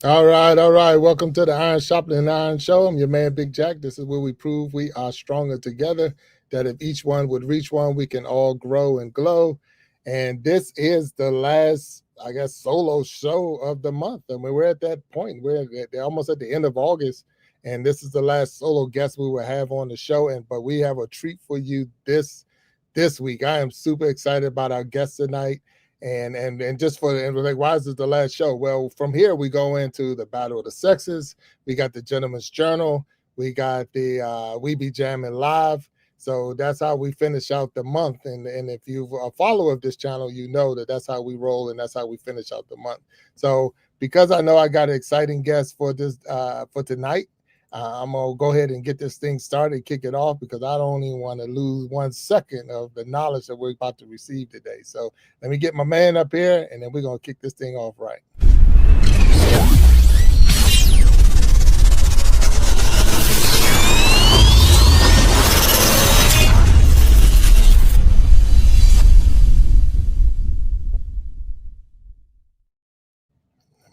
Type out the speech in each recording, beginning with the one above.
All right, all right. Welcome to the Iron Sharpening Iron Show. I'm your man, Big Jack. This is where we prove we are stronger together, that if each one would reach one, we can all grow and glow. And this is the last, I guess, solo show of the month. I mean, we're at that point. They're almost at the end of August, and this is the last solo guest we will have on the show. But we have a treat for you this week. I am super excited about our guest tonight. And just for and like, why is this the last show? Well, from here we go into the Battle of the Sexes. We got the Gentleman's Journal. We got the We Be Jamming Live. So that's how we finish out the month. And if you're a follower of this channel, you know that that's how we roll and that's how we finish out the month. So because I know I got an exciting guest for this for tonight, I'm going to go ahead and get this thing started, kick it off, because I don't even want to lose 1 second of the knowledge that we're about to receive today. So let me get my man up here, and then we're going to kick this thing off right.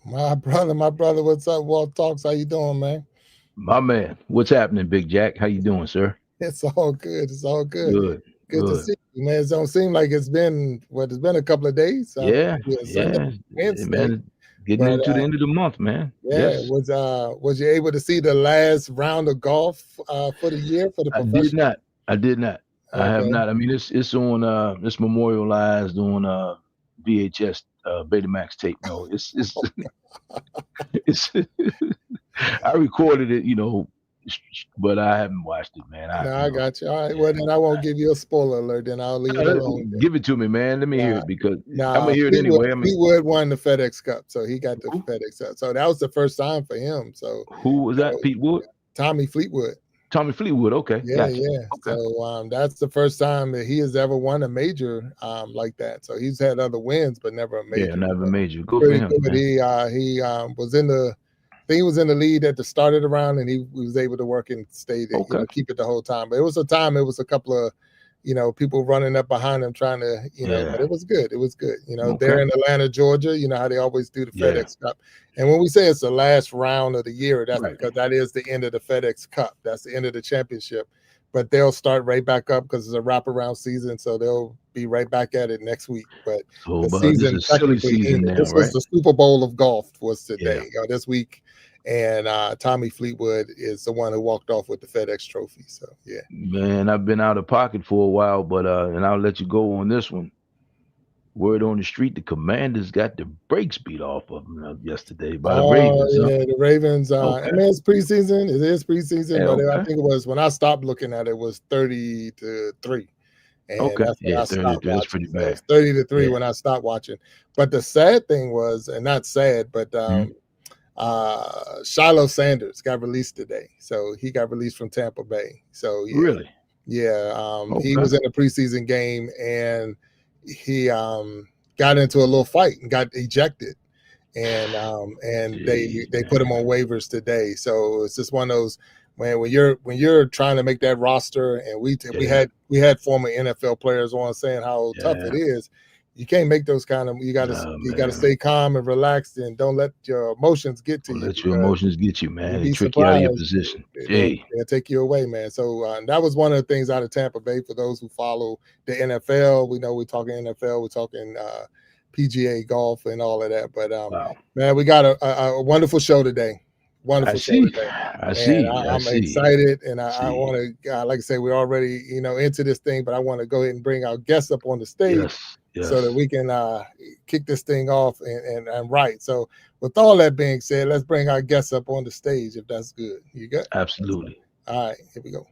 My brother, what's up? Walt Talks, how you doing, man? My man, what's happening, Big Jack? How you doing, sir? It's all good. It's all good. Good To see you, man. It don't seem like it's been a couple of days. Yeah, Sunday, man. Getting into the end of the month, man. Yeah. Yes. Was you able to see the last round of golf for the year for the professional? I did not. Okay. I have not. I mean, it's on it's memorialized on VHS Betamax tape. No, it's it's I recorded it, but I haven't watched it, man. I got you. All right. Well, then I won't give you a spoiler alert. Then I'll leave it alone. Give it to me, man. Let me hear it, because I'm gonna hear it anyway. Fleetwood won the FedEx Cup, so he got the FedEx Cup. So that was the first time for him. So who was that? Pete Wood? Tommy Fleetwood. Tommy Fleetwood. Okay. Yeah, gotcha. Yeah. Okay. So that's the first time that he has ever won a major like that. So he's had other wins, but never a major. Yeah, never a major. Good for him. Good. He was in the. I think he was in the lead at the start of the round, and he was able to work and stay there, keep it the whole time. But it was a couple of, people running up behind him trying to, but it was good. It was good. They're in Atlanta, Georgia, how they always do the FedEx Cup. And when we say it's the last round of the year, that's because that is the end of the FedEx Cup. That's the end of the championship. But they'll start right back up because it's a wraparound season, so they'll be right back at it next week. But the season, this is a silly season now, this was the Super Bowl of golf was today, this week. And Tommy Fleetwood is the one who walked off with the FedEx trophy. So, yeah. Man, I've been out of pocket for a while, but and I'll let you go on this one. Word on the street, the Commanders got the brakes beat off of them yesterday by the Ravens. Yeah, the Ravens. I mean, it's preseason. It is preseason, but I think it was, when I stopped looking at it, it was 30-3. And that's 30-3. That's pretty bad. So 30-3 when I stopped watching. But the sad thing was, and not sad, but Shiloh Sanders got released today. So he got released from Tampa Bay. So really, he was in a preseason game, and he got into a little fight and got ejected, and they put him on waivers today. So it's just one of those, man, when you're trying to make that roster, and we had former NFL players on saying how tough it is. You can't make those kind of. You gotta stay calm and relaxed, and don't let your emotions get to you. Let your emotions get you, man, and trick you out of your position. They'll take you away, man. So that was one of the things out of Tampa Bay. For those who follow the NFL, we know we're talking NFL, we're talking PGA golf and all of that. But man, we got a wonderful show today. Wonderful show today. I'm excited, and I want to, like I say, we're already into this thing, but I want to go ahead and bring our guests up on the stage. Yes. So that we can kick this thing off and right. So with all that being said, let's bring our guests up on the stage, if that's good. You good? Absolutely. All right, here we go.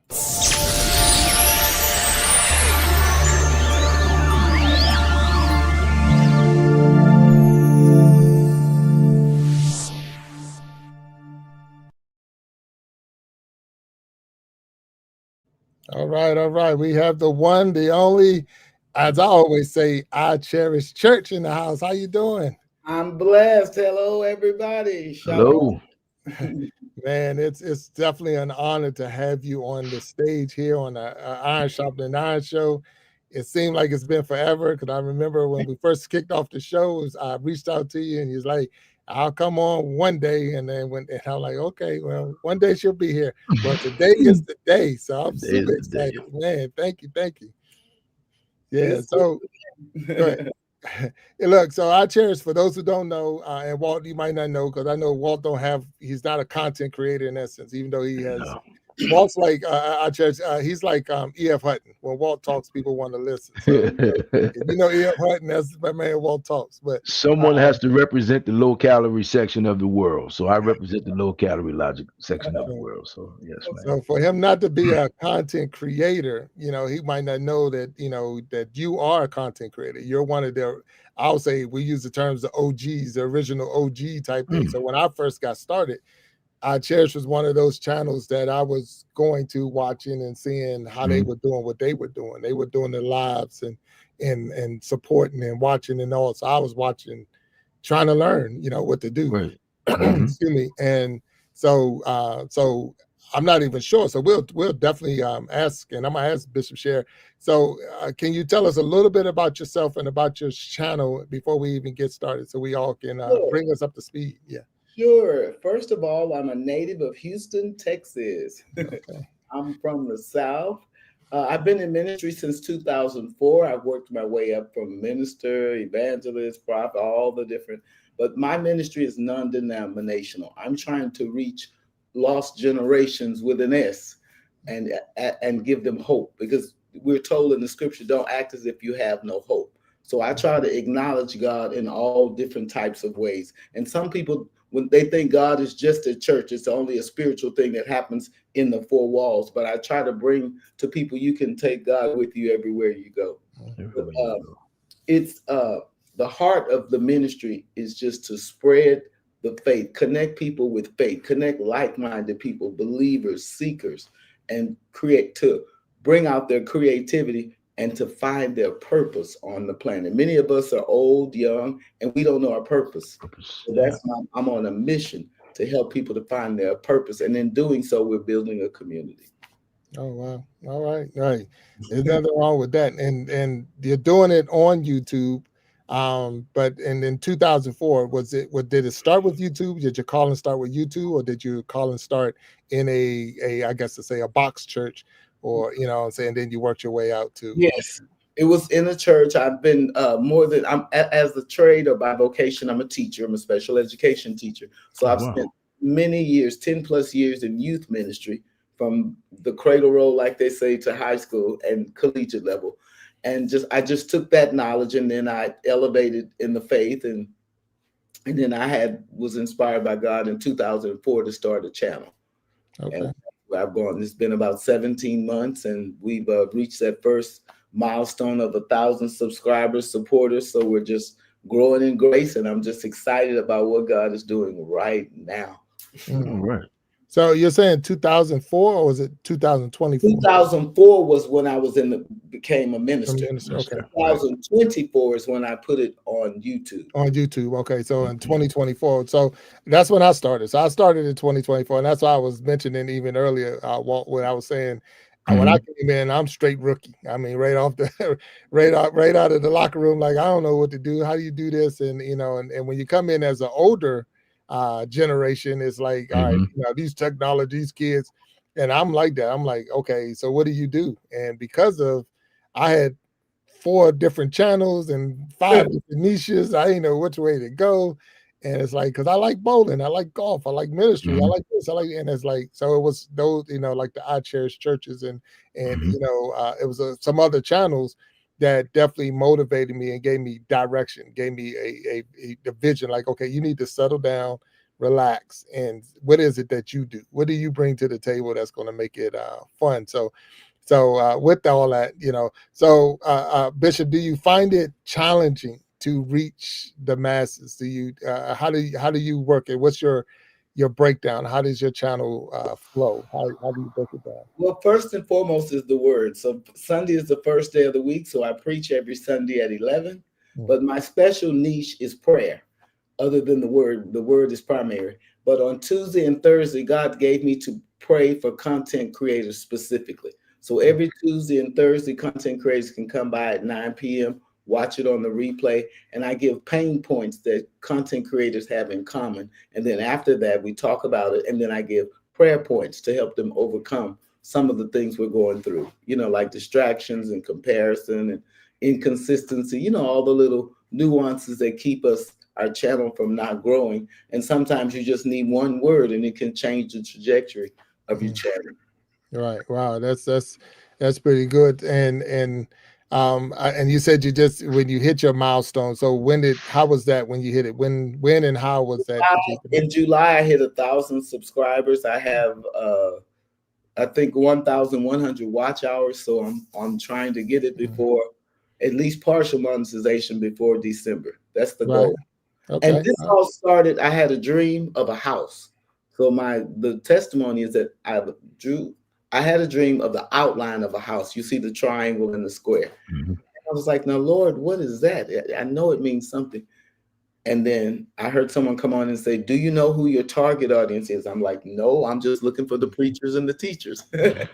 All right. We have the one, the only, as I always say, I Cherish Church in the house. How you doing? I'm blessed. Hello, everybody. Hello. Man, it's definitely an honor to have you on the stage here on the Iron Sharpening Iron Show. It seemed like it's been forever, because I remember when we first kicked off the show, I reached out to you and he's like, I'll come on one day, and then and I'm like, okay, well, one day she'll be here. Well, today is the day, so I'm super excited, man. Thank you. Yeah. So, go ahead. Look, so our chairs, for those who don't know, and Walt, you might not know, because I know Walt he's not a content creator in essence, even though he has. Walt's like our church. He's like E.F. Hutton. When Walt talks, people want to listen. So if you know E.F. Hutton, that's my man Walt Talks. But someone has to represent the low calorie section of the world. So I represent the low calorie logic section of the world. So yes, man. So for him not to be a content creator, he might not know that, that you are a content creator. You're one of their, I'll say, we use the terms the OGs, the original OG type thing. So when I first got started, Cherish was one of those channels that I was going to watching and seeing how they were doing what they were doing. They were doing the lives and supporting and watching and all. So I was watching, trying to learn, what to do. Right. Excuse me. And so I'm not even sure. So we'll definitely ask, and I'm gonna ask Bishop Sher. So can you tell us a little bit about yourself and about your channel before we even get started, so we all can bring us up to speed? Yeah. Sure. First of all, I'm a native of Houston, Texas. Okay. I'm from the South. I've been in ministry since 2004. I've worked my way up from minister, evangelist, prophet, all the different. But my ministry is non-denominational. I'm trying to reach lost generations with an S and give them hope, because we're told in the scripture, don't act as if you have no hope. So I try to acknowledge God in all different types of ways. And some people, when they think God is just a church, it's only a spiritual thing that happens in the four walls. But I try to bring to people, you can take God with you everywhere you go. It's the heart of the ministry is just to spread the faith, connect people with faith, connect like-minded people, believers, seekers, and to bring out their creativity and to find their purpose on the planet. Many of us are old, young, and we don't know our purpose. So I'm on a mission to help people to find their purpose. And in doing so, we're building a community. Oh, wow. All right. There's nothing wrong with that. And you're doing it on YouTube. But in 2004, did it start with YouTube? Did your calling start with YouTube, or did your calling start in I guess to say a box church, or saying then you worked your way out to? Yes, it was in a church. I've been I'm as a trade or by vocation, I'm a teacher. I'm a special education teacher. So I've spent many years, 10 plus years in youth ministry, from the cradle roll, like they say, to high school and collegiate level. And I just took that knowledge, and then I elevated in the faith, and then I was inspired by God in 2004 to start a channel. Okay. And it's been about 17 months, and we've reached that first milestone of 1,000 subscribers, supporters. So we're just growing in grace, and I'm just excited about what God is doing right now. All right. So you're saying 2004, or was it 2024? 2004 was when I became a minister. Okay. 2024 is when I put it on YouTube. On YouTube. Okay. So in 2024. So that's when I started. So I started in 2024. And that's why I was mentioning even earlier, when I was saying, when I came in, I'm straight rookie. I mean, right out of the locker room, like, I don't know what to do. How do you do this? And, and when you come in as an older generation, is like, all right, these technologies, kids, and I'm like that. I'm like, okay, so what do you do? And because of, I had 4 different channels and 5 different niches, I didn't know which way to go. And it's like, because I like bowling, I like golf, I like ministry, I like this, and it's like, so it was those, like the I Cherish churches, and it was some other channels that definitely motivated me and gave me direction, gave me a vision, like, okay, you need to settle down, relax, and what is it that you do? What do you bring to the table that's going to make it fun? So with all that, so Bishop, do you find it challenging to reach the masses? Do you how do you work it? What's your breakdown? How does your channel flow? How do you break it down? Well, first and foremost is the word. So Sunday is the first day of the week, so I preach every Sunday at 11. But my special niche is prayer. Other than the word is primary. But on Tuesday and Thursday, God gave me to pray for content creators specifically. So every Tuesday and Thursday, content creators can come by at 9 p.m., watch it on the replay, and I give pain points that content creators have in common. And then after that, we talk about it, and then I give prayer points to help them overcome some of the things we're going through, like distractions and comparison and inconsistency, all the little nuances that keep our channel from not growing. And sometimes you just need one word and it can change the trajectory of your channel. Right. Wow. That's pretty good. And you said you just, when you hit your milestone. So how was that when you hit it? When and how was that? In July, I hit 1,000 subscribers. I have, I think 1,100 watch hours. So I'm trying to get it before at least partial monetization before December. That's the goal. Okay. And this all started, I had a dream of a house. So the testimony is that I had a dream of the outline of a house. You see the triangle and the square. Mm-hmm. I was like, now, Lord, what is that? I know it means something. And then I heard someone come on and say, do you know who your target audience is? I'm like, no, I'm just looking for the preachers and the teachers. Right.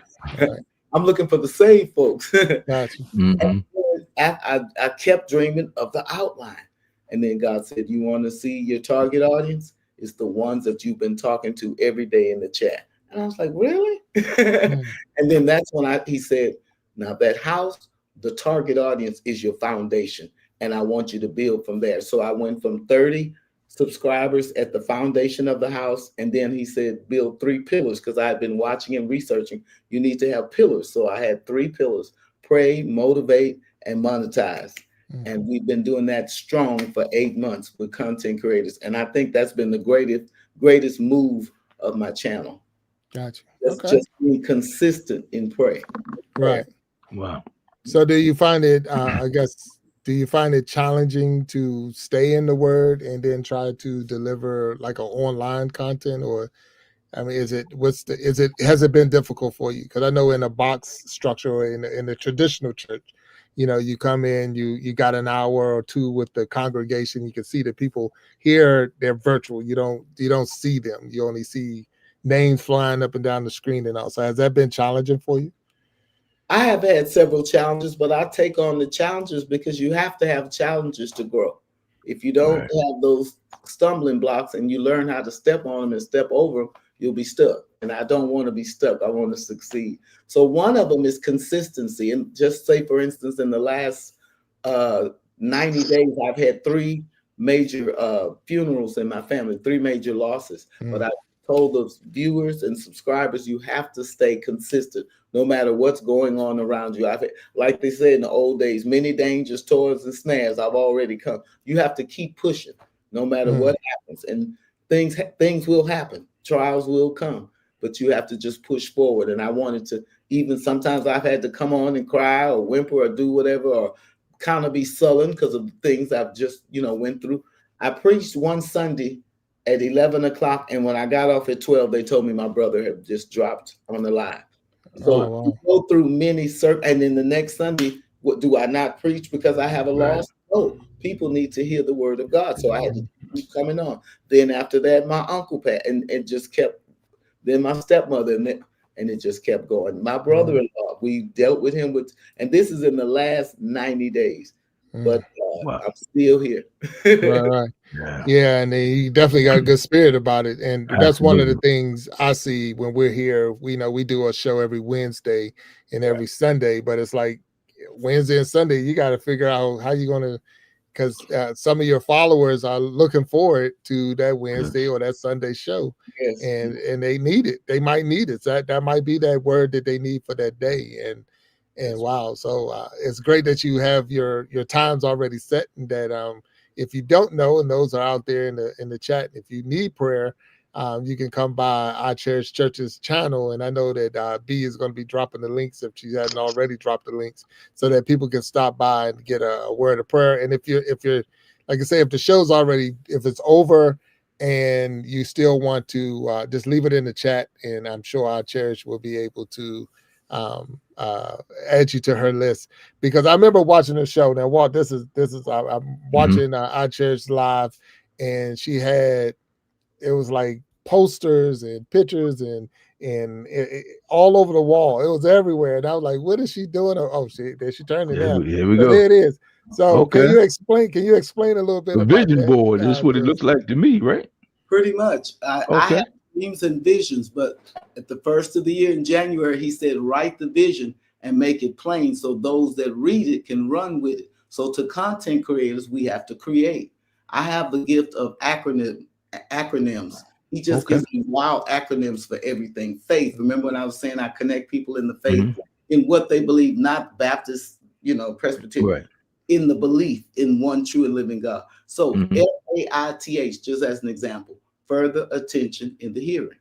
I'm looking for the saved folks. Gotcha. Mm-hmm. I kept dreaming of the outline. And then God said, you want to see your target audience? It's the ones that you've been talking to every day in the chat. And I was like, really? And then that's when he said, now that house, the target audience is your foundation. And I want you to build from there. So I went from 30 subscribers at the foundation of the house. And then he said, build 3 pillars, because I had been watching and researching. You need to have pillars. So I had 3 pillars: pray, motivate, and monetize. And we've been doing that strong for 8 months with content creators. And I think that's been the greatest move of my channel. Gotcha. Just being consistent in prayer. Right. Wow. So do you find it, do you find it challenging to stay in the word and then try to deliver like an online content? Or, I mean, has it been difficult for you? Because I know in a box structure or in the traditional church, you come in, you got an hour or 2 with the congregation. You can see the people. Here, they're virtual. You don't see them. You only see names flying up and down the screen and all. So has that been challenging for you? I have had several challenges, but I take on the challenges because you have to have challenges to grow. If you don't have those stumbling blocks and you learn how to step on them and step over them, you'll be stuck. And I don't want to be stuck. I want to succeed. So one of them is consistency. And just say, for instance, in the last 90 days, I've had 3 major funerals in my family, 3 major losses. But I told those viewers and subscribers, you have to stay consistent no matter what's going on around you. Like they said in the old days, many dangers, toils, and snares I've already come. You have to keep pushing no matter what happens. And things will happen. Trials will come, but you have to just push forward. And I wanted to, even sometimes I've had to come on and cry or whimper or do whatever, or kind of be sullen because of the things I've just, went through. I preached one Sunday at 11 o'clock. And when I got off at 12, they told me my brother had just dropped on the line. So you go through many and then the next Sunday, what do I not preach because I have a loss? No, people need to hear the word of God. So I had to keep coming on. Then after that, my uncle Pat, and it just kept, then my stepmother, and it just kept going. My brother-in-law, we dealt with him and this is in the last 90 days. But I'm still here. Right. Yeah, and he definitely got a good spirit about it. And that's one of the things I see when we're here. We do a show every Wednesday and every Sunday, but it's like Wednesday and Sunday, you got to figure out how you're going to, because some of your followers are looking forward to that Wednesday or that Sunday show. Yes. And they need it. They might need it. So that might be that word that they need for that day. And wow, so it's great that you have your times already set, and that if you don't know, and those are out there in the chat, if you need prayer, you can come by I Cherish Church's channel, and I know that B is going to be dropping the links if she hasn't already dropped the links, so that people can stop by and get a word of prayer. And if you're like I say, if the show's already, if it's over and you still want to just leave it in the chat, and I'm sure I Cherish will be able to add you to her list, because I remember watching the show. Now, Walt, this is I'm watching I Cherish live, and she had, it was like posters and pictures and all over the wall. It was everywhere, and I was like, "What is she doing?" Oh, there she turned it down. Here we go. There it is. So can you explain a little bit a about vision that? board? Is what it looks like to me, right? Pretty much. I have dreams and visions, but at the first of the year in January, he said, write the vision and make it plain so those that read it can run with it. So to content creators, we have to create. I have the gift of acronyms. He just gives me wild acronyms for everything. Faith. Remember when I was saying I connect people in the faith, in what they believe, not Baptist, Presbyterian, Right. in the belief in one true and living God. So FAITH, just as an example, further attention in the hearing.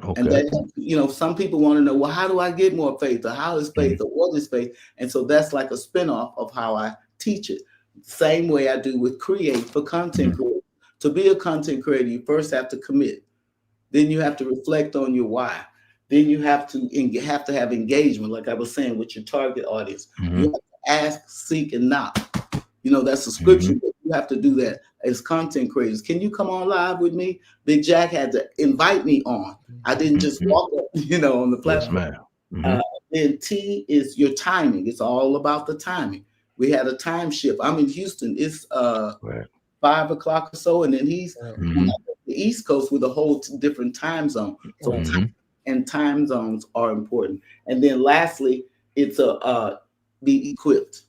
Okay. And then, some people want to know, well, how do I get more faith? Or how is faith? Or what is faith? And so that's like a spinoff of how I teach it. Same way I do with create for content creators. To be a content creator, you first have to commit. Then you have to reflect on your why. Then you have to have engagement, like I was saying, with your target audience. You have to ask, seek, and knock. That's a scripture. You have to do that as content creators. Can you come on live with me? Big Jack had to invite me on. I didn't just walk up, on the platform. Yes, then T is your timing. It's all about the timing. We had a time shift. I'm in Houston. It's 5 o'clock or so, and then he's on the East Coast with a whole different time zone. So time and time zones are important. And then lastly, it's be equipped.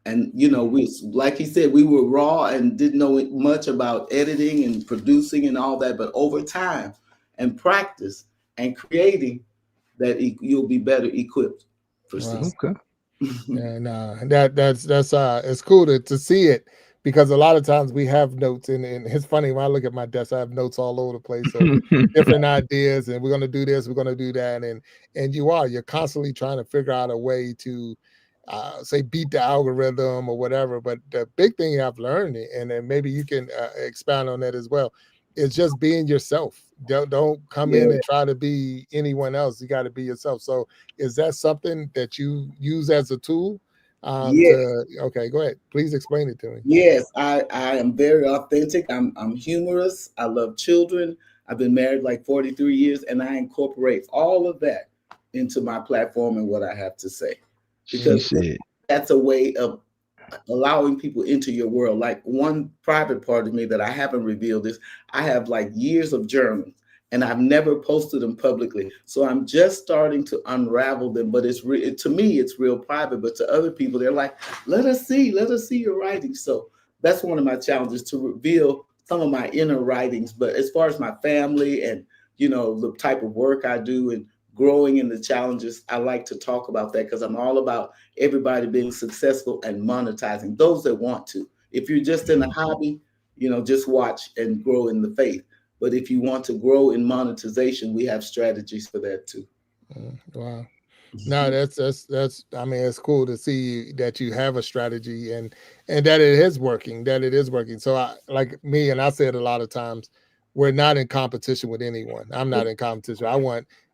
And we, like he said, we were raw and didn't know much about editing and producing and all that. But over time and practice and creating, that you'll be better equipped for success. Okay. And that's it's cool to see it, because a lot of times we have notes, and it's funny when I look at my desk, I have notes all over the place of different ideas, and we're going to do this, we're going to do that, and you're constantly trying to figure out a way to say beat the algorithm or whatever. But the big thing I've learned, and then maybe you can expound on that as well, is just being yourself. Don't come in and try to be anyone else. You got to be yourself. So is that something that you use as a tool? Okay, go ahead. Please explain it to me. Yes, I am very authentic. I'm humorous. I love children. I've been married like 43 years, and I incorporate all of that into my platform and what I have to say. Because that's a way of allowing people into your world. Like one private part of me that I haven't revealed is I have like years of journals, and I've never posted them publicly. So I'm just starting to unravel them, but to me, it's real private, but to other people, they're like, let us see your writings. So that's one of my challenges, to reveal some of my inner writings. But as far as my family and, the type of work I do and growing in the challenges, I like to talk about that, because I'm all about everybody being successful and monetizing, those that want to. If you're just in a hobby, just watch and grow in the faith. But if you want to grow in monetization, we have strategies for that too. Wow. No, that's I mean, it's cool to see that you have a strategy and that it is working, So like me, and I said a lot of times, we're not in competition with anyone. I'm not in competition.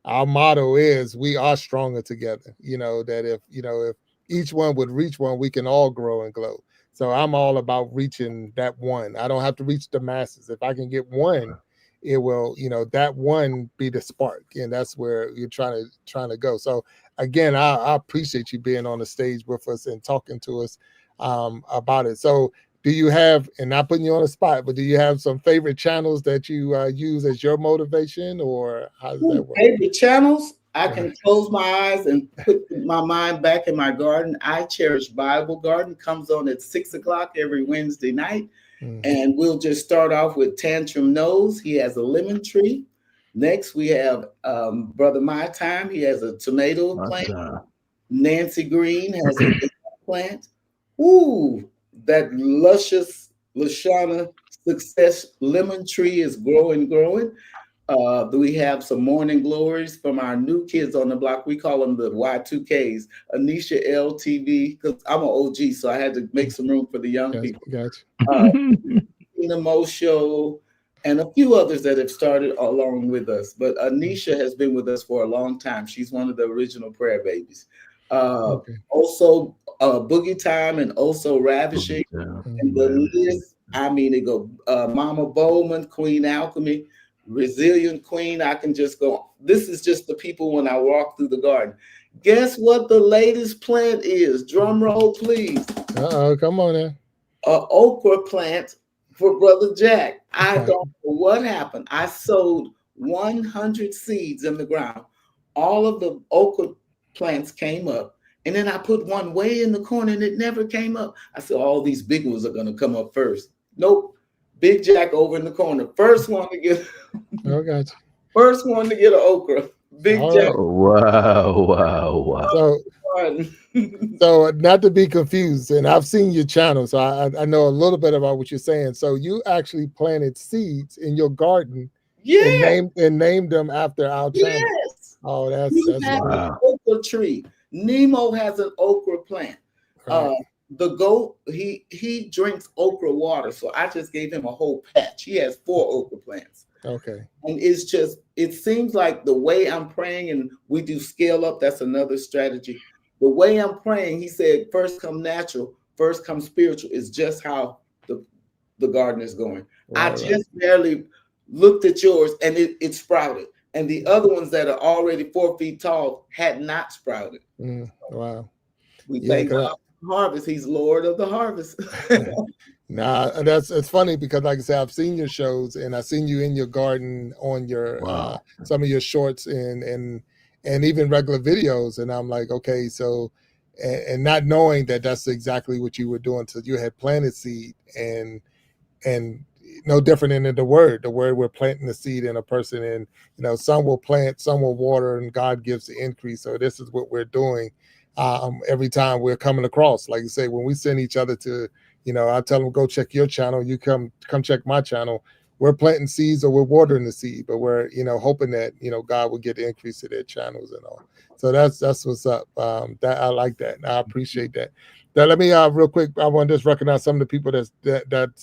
Our motto is we are stronger together. That if each one would reach one, we can all grow and glow. So I'm all about reaching that one. I don't have to reach the masses. If I can get one, it will, that one be the spark, and that's where you're trying to go. So again, I appreciate you being on the stage with us and talking to us about it. So do you have, and not putting you on the spot, but do you have some favorite channels that you use as your motivation, or how does that work? Favorite channels? I can close my eyes and put my mind back in my garden. I Cherish Bible Garden comes on at 6 o'clock every Wednesday night. And we'll just start off with Tantrum Nose. He has a lemon tree. Next, we have Brother My Time. He has a tomato plant. Nancy Green has a plant. Ooh, that luscious Lashana Success lemon tree is growing. We have some morning glories from our new kids on the block. We call them the Y2Ks, Anisha LTV, because I'm an OG, so I had to make some room for the young people. Gotcha. Tina Mo Show, and a few others that have started along with us. But Anisha has been with us for a long time. She's one of the original prayer babies. Also, Boogie Time and Also Ravishing. And the list, I mean, it go Mama Bowman, Queen Alchemy, Resilient Queen. I can just go. This is just the people when I walk through the garden. Guess what the latest plant is? Drum roll, please. Come on now. An okra plant for Brother Jack. I don't know what happened. I sowed 100 seeds in the ground. All of the okra plants came up. And then I put one way in the corner and it never came up. I said, all these big ones are going to come up first. Nope. Big Jack over in the corner. First one to get gotcha. First one to get an okra. Big Jack. Wow. So not to be confused, and I've seen your channel, so I know a little bit about what you're saying. So you actually planted seeds in your garden, and named them after our channel. Yes. Oh, that's wow. An okra tree. Nemo has an okra plant. Right. The goat, he drinks okra water, so I just gave him a whole patch. He has 4 okra plants. Okay. And it's just, it seems like the way I'm praying, and we do scale up, that's another strategy. The way I'm praying, he said, first come natural, first come spiritual, is just how the garden is going. Right, I just barely looked at yours and it sprouted. And the other ones that are already 4 feet tall had not sprouted. Wow. We thank God for the harvest. He's Lord of the harvest. Nah, it's funny because, like I said, I've seen your shows and I've seen you in your garden on your some of your shorts and even regular videos, and I'm like, okay, so and not knowing that that's exactly what you were doing. So you had planted seed, and no different in the word we're planting the seed in a person, and some will plant, some will water, and God gives the increase. So this is what we're doing every time we're coming across. Like you say, when we send each other to, I tell them, go check your channel, you come check my channel. We're planting seeds or we're watering the seed, but we're, hoping that, God will get the increase to their channels and all. So that's what's up. That I like that. I appreciate that. Now, let me real quick, I want to just recognize some of the people that's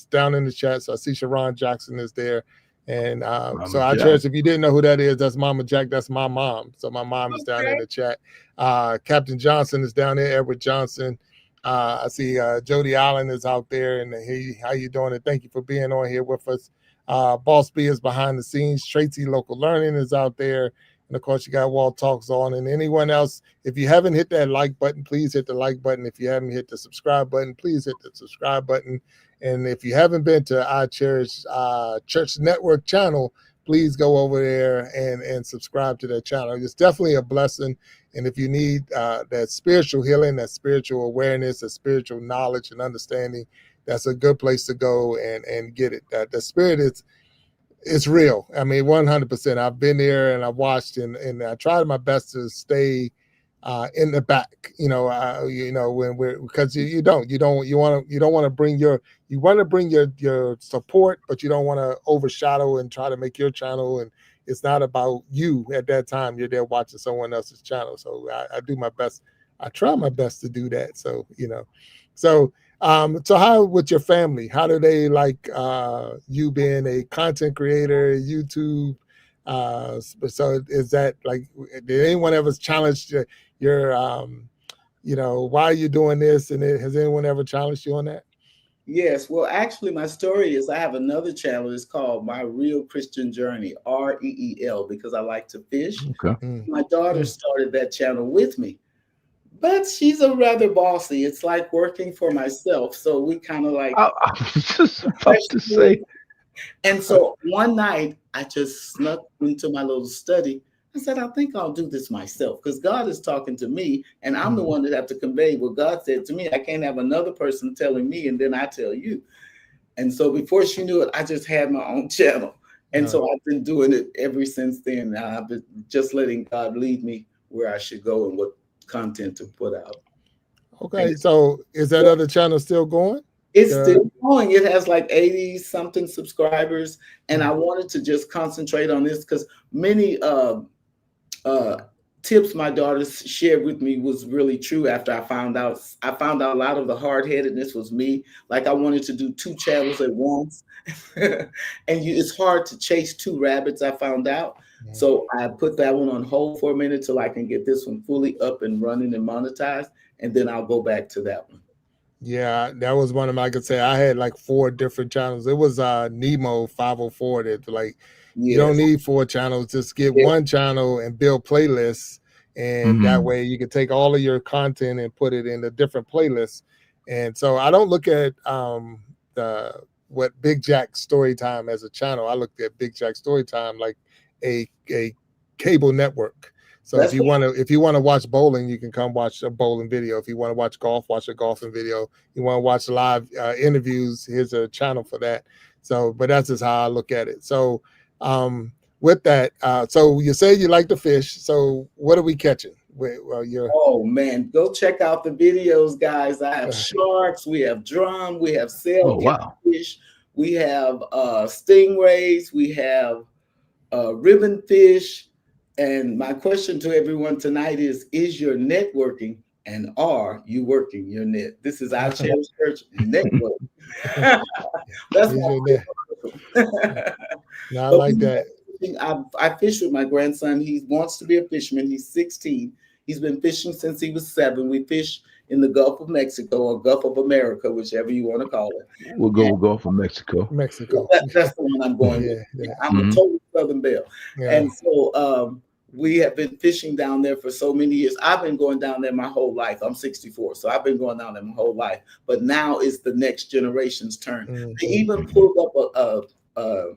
down in the chat. So I see Sharon Jackson is there. And so I cherish, if you didn't know who that is, that's Mama Jack. That's my mom. So my mom is down in the chat. Captain Johnson is down there, Edward Johnson. I see Jody Allen is out there, and hey, how you doing? And thank you for being on here with us. Boss B is behind the scenes. Tracie Local Learning is out there. And of course, you got Walt Talks on. And anyone else, if you haven't hit that like button, please hit the like button. If you haven't hit the subscribe button, please hit the subscribe button. And if you haven't been to our Church Network channel, please go over there and subscribe to that channel. It's definitely a blessing. And if you need that spiritual healing, that spiritual awareness, that spiritual knowledge and understanding, that's a good place to go and get it. The spirit it's real. I mean, 100%. I've been there and I watched and I tried my best to stay in the back. When because you want to bring your support, but you don't want to overshadow and try to make your channel. And it's not about you at that time. You're there watching someone else's channel. So I do my best. I try my best to do that. So so how with your family? How do they like you being a content creator, YouTube? So is that like, did anyone ever challenge your why are you doing this? And has anyone ever challenged you on that? Yes. Well, actually, my story is I have another channel. It's called My Real Christian Journey, REEL, because I like to fish. Okay. My daughter started that channel with me. But she's a rather bossy. It's like working for myself. So we kind of like. I was just about to say. And so one night I just snuck into my little study. I said, I think I'll do this myself because God is talking to me and I'm the one that have to convey what God said to me. I can't have another person telling me and then I tell you. And so before she knew it, I just had my own channel. And so I've been doing it ever since then. I've been just letting God lead me where I should go and what content to put out. Okay, so is that other channel still going? It's still going. It has like 80 something subscribers, and I wanted to just concentrate on this because many tips my daughter shared with me was really true. After I found out a lot of the hard-headedness was me. Like I wanted to do 2 channels at once, and it's hard to chase 2 rabbits. I found out. So I put that one on hold for a minute till I can get this one fully up and running and monetized, and then I'll go back to that one. Yeah, that was one of my, I could say I had like 4 different channels. It was Nemo 504 that like, you don't need 4 channels, just get one channel and build playlists and that way you can take all of your content and put it in a different playlist. And so I don't look at what Big Jack Storytime as a channel. I looked at Big Jack Storytime like a cable network. So if you want to watch bowling, you can come watch a bowling video. If you want to watch golf, watch a golfing video. You want to watch live interviews, here's a channel for that. So, but that's just how I look at it. So with that, so you say you like to fish. So what are we catching? Oh man, go check out the videos, guys. I have sharks, we have drum, we have sailfish, we have stingrays, we have ribbon fish. And my question to everyone tonight is your net working, and are you working your net? This is our Church network. That's net. I like that. I fish with my grandson. He wants to be a fisherman. He's 16. He's been fishing since he was 7. We fish in the Gulf of Mexico or Gulf of America, whichever you want to call it. We'll go with Gulf of Mexico. That's the one I'm going with. Yeah. I'm a total Southern Belle. Yeah. And so we have been fishing down there for so many years. I've been going down there my whole life. I'm 64, so I've been going down there my whole life. But now it's the next generation's turn. They even pulled up a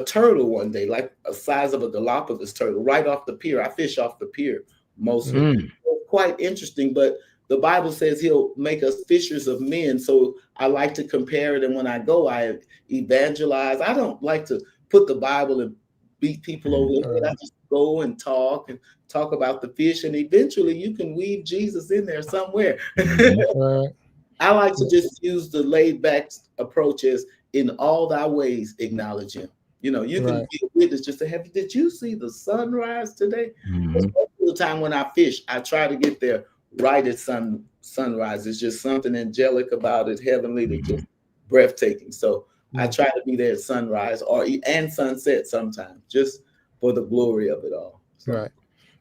turtle one day, like the size of a Galapagos turtle, right off the pier. I fish off the pier mostly. Quite interesting, but the Bible says he'll make us fishers of men. So I like to compare it. And when I go, I evangelize. I don't like to put the Bible and beat people over the head. I just go and talk about the fish. And eventually you can weave Jesus in there somewhere. I like to just use the laid back approach as in all thy ways, acknowledge him. You know, you can be a witness just to have, did you see the sunrise today? Most of the time when I fish, I try to get there right at sunrise. There's just something angelic about it, heavenly, that's just breathtaking. So I try to be there at sunrise and sunset sometimes, just for the glory of it all. So, right.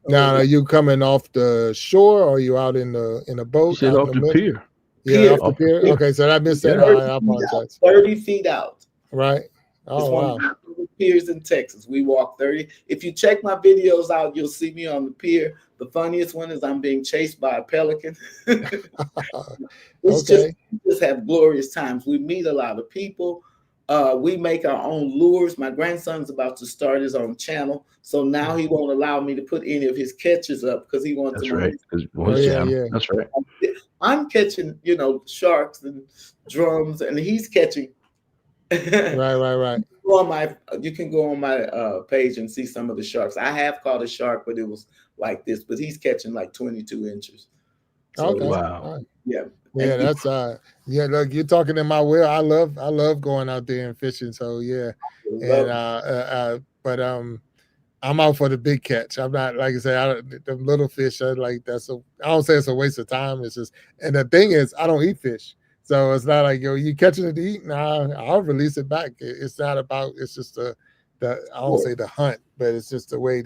Now, are you coming off the shore or are you out in a boat? You said off the pier. Yeah, off the pier. Okay, so I missed that. I apologize. 30 feet out. Right. Oh, wow. Piers in Texas. We walk 30. If you check my videos out, you'll see me on the pier. The funniest one is I'm being chased by a pelican. Just have glorious times. We meet a lot of people. We make our own lures. My grandson's about to start his own channel, so now he won't allow me to put any of his catches up because he wants to. That's right. I'm catching, sharks and drums, and he's catching. Right. You can go on my page and see some of the sharks. I have caught a shark, but it was like this. But he's catching like 22 inches. So, okay. Wow. Yeah. Yeah, that's look, you're talking in my wheel. I love going out there and fishing. So yeah. But I'm out for the big catch. I'm not, like I said, the little fish are like I don't say it's a waste of time. It's just, and the thing is, I don't eat fish. So it's not like, you catching it to eat. Nah, I'll release it back. It's not about, it's just I don't say the hunt, but it's just the way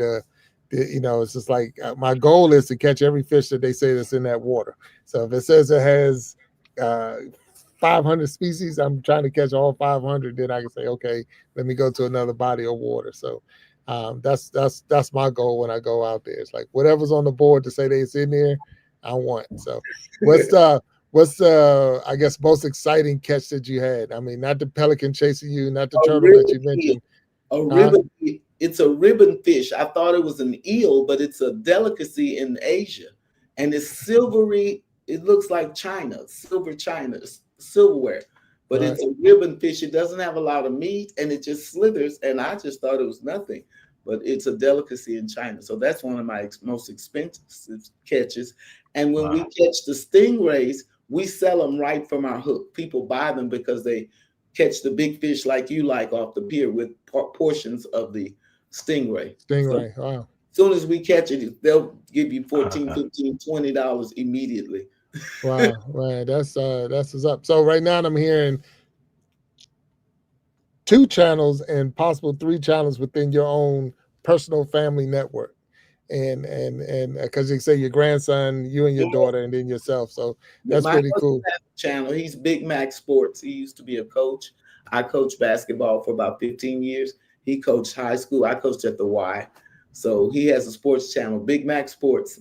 it's just like my goal is to catch every fish that they say that's in that water. So if it says it has 500 species, I'm trying to catch all 500. Then I can say, okay, let me go to another body of water. So that's my goal when I go out there. It's like whatever's on the board to say it's in there, I want. So what's the I guess most exciting catch that you had? I mean, not the pelican chasing you, not the turtle that you mentioned. It's a ribbon fish. I thought it was an eel, but it's a delicacy in Asia, and it's silvery. It looks like silverware, but it's a ribbon fish. It doesn't have a lot of meat, and it just slithers. And I just thought it was nothing, but it's a delicacy in China. So that's one of my most expensive catches. And when we catch the stingrays, we sell them right from our hook. People buy them because they catch the big fish like you like off the pier with portions of the stingray. So, wow. As soon as we catch it, they'll give you $14, $15, $20 immediately. Wow, right. That's what's up. So right now I'm hearing 2 channels and possible 3 channels within your own personal family network. And because you say your grandson, you and your daughter, and then yourself. So that's pretty cool. Channel. He's Big Mac Sports. He used to be a coach. I coached basketball for about 15 years. He coached high school. I coached at the Y. So he has a sports channel, Big Mac Sports.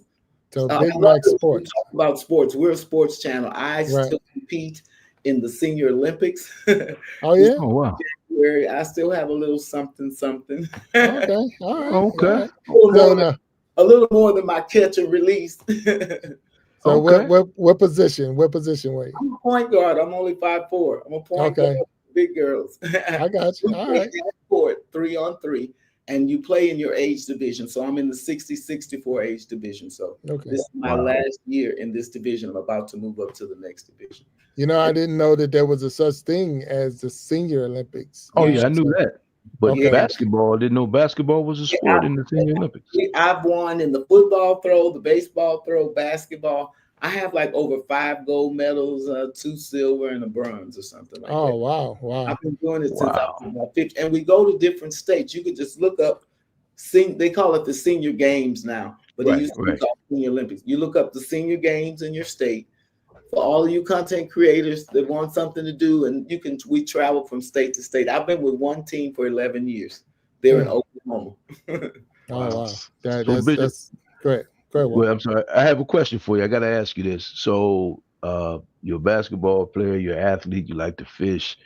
So Big Mac Sports. Talk about sports. We're a sports channel. I still compete in the Senior Olympics. Oh yeah. Oh wow. January, I still have a little something. Okay. All right. Okay. All right. A little more than my catch and release. So what position? What position were you? I'm a point guard. I'm only 5'4". I'm a point guard. Big girls. I got you. All right. Court 3-on-3, and you play in your age division. So I'm in the 60-64 age division. So this is my last year in this division. I'm about to move up to the next division. You know, I didn't know that there was a such thing as the Senior Olympics. Oh yeah, I knew that. But basketball, I didn't know basketball was a sport in the Senior Olympics. I've won in the football throw, the baseball throw, basketball. I have like over 5 gold medals, 2 silver, and a bronze or something like that. Oh, wow. I've been doing it since I was about 50. And we go to different states. You could just look up, they call it the Senior Games now, but it used to be called Senior Olympics. You look up the Senior Games in your state. For all of you content creators that want something to do, and we travel from state to state. I've been with one team for 11 years. They're in Oklahoma. Oh, wow. That's great. Well, I'm sorry. I have a question for you. I got to ask you this. So you're a basketball player, you're an athlete, you like to fish.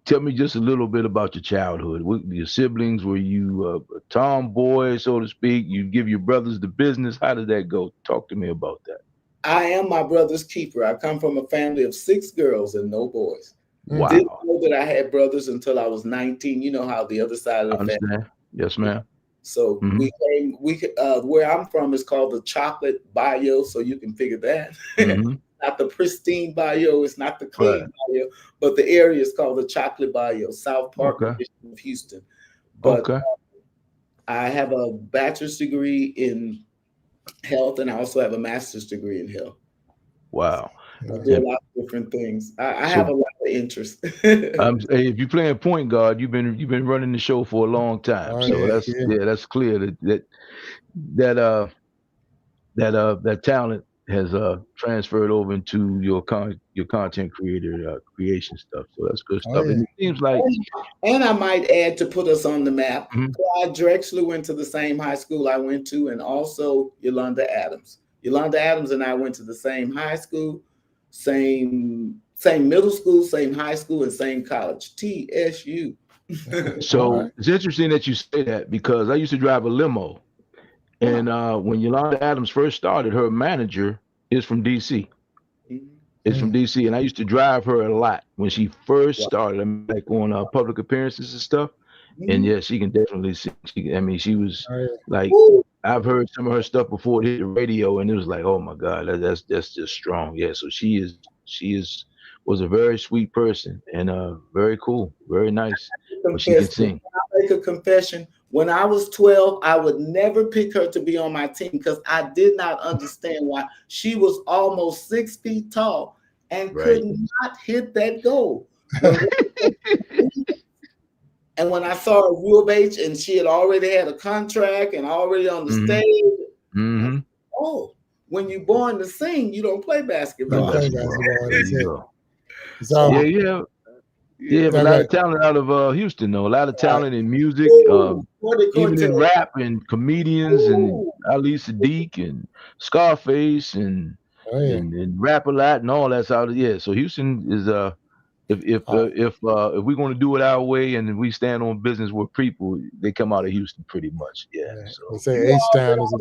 Tell me just a little bit about your childhood. Your siblings, were you a tomboy, so to speak? You give your brothers the business? How did that go? Talk to me about that. I am my brother's keeper. I come from a family of 6 girls and no boys. Wow. Didn't know that I had brothers until I was 19. You know how the other side of the family. Yes, ma'am. So where I'm from is called the Chocolate Bayou, so you can figure that. Not the pristine bayou, it's not the clean bayou, but the area is called the Chocolate Bayou, South Park of Houston. But I have a bachelor's degree in health, and I also have a master's degree in health. Wow. I do a lot of different things. I have a lot of interest. If you're playing point guard, you've been running the show for a long time. That's clear that talent has transferred over into your content creator creation stuff. So that's good stuff. And it seems like, and I might add, to put us on the map, Clyde Drexler went to the same high school I went to, and also Yolanda Adams. Yolanda Adams and I went to the same high school, same middle school, same high school, and same college, TSU. So it's interesting that you say that, because I used to drive a limo. And when Yolanda Adams first started, her manager is from DC. It's from DC, and I used to drive her a lot when she first started, like on public appearances and stuff. And yeah, she can definitely sing. She was like, I've heard some of her stuff before it hit the radio, and it was like, oh my God, that's just strong. Yeah, so she was a very sweet person and very cool, very nice. But she can sing. I'll make a confession. When I was 12, I would never pick her to be on my team because I did not understand why. She was almost 6 feet tall and could not hit that goal. And when I saw her U of H and she had already had a contract and already on the stage, when you're born to sing, you don't play basketball. Yeah, but a lot of talent out of Houston, though. A lot of talent in music, even in rap, and comedians, and Ali Sadiq, and Scarface, and rap a lot, and all that's out of So Houston is if we're going to do it our way and we stand on business with people, they come out of Houston pretty much. So they say H-Town is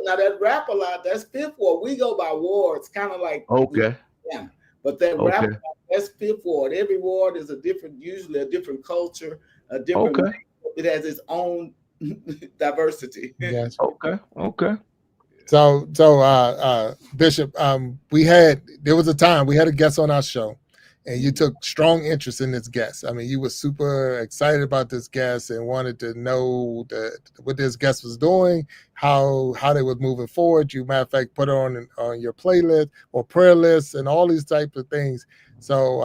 now that rap a lot. That's Fifth Ward. We go by wards, kind of like but that rap. That's Fifth Ward. Every ward is usually a different culture, a different. It has its own diversity. Yes. Okay. So Bishop, there was a time we had a guest on our show, and you took strong interest in this guest. I mean, you were super excited about this guest and wanted to know what this guest was doing, how they were moving forward. You, matter of fact, put it on your playlist or prayer list and all these types of things. So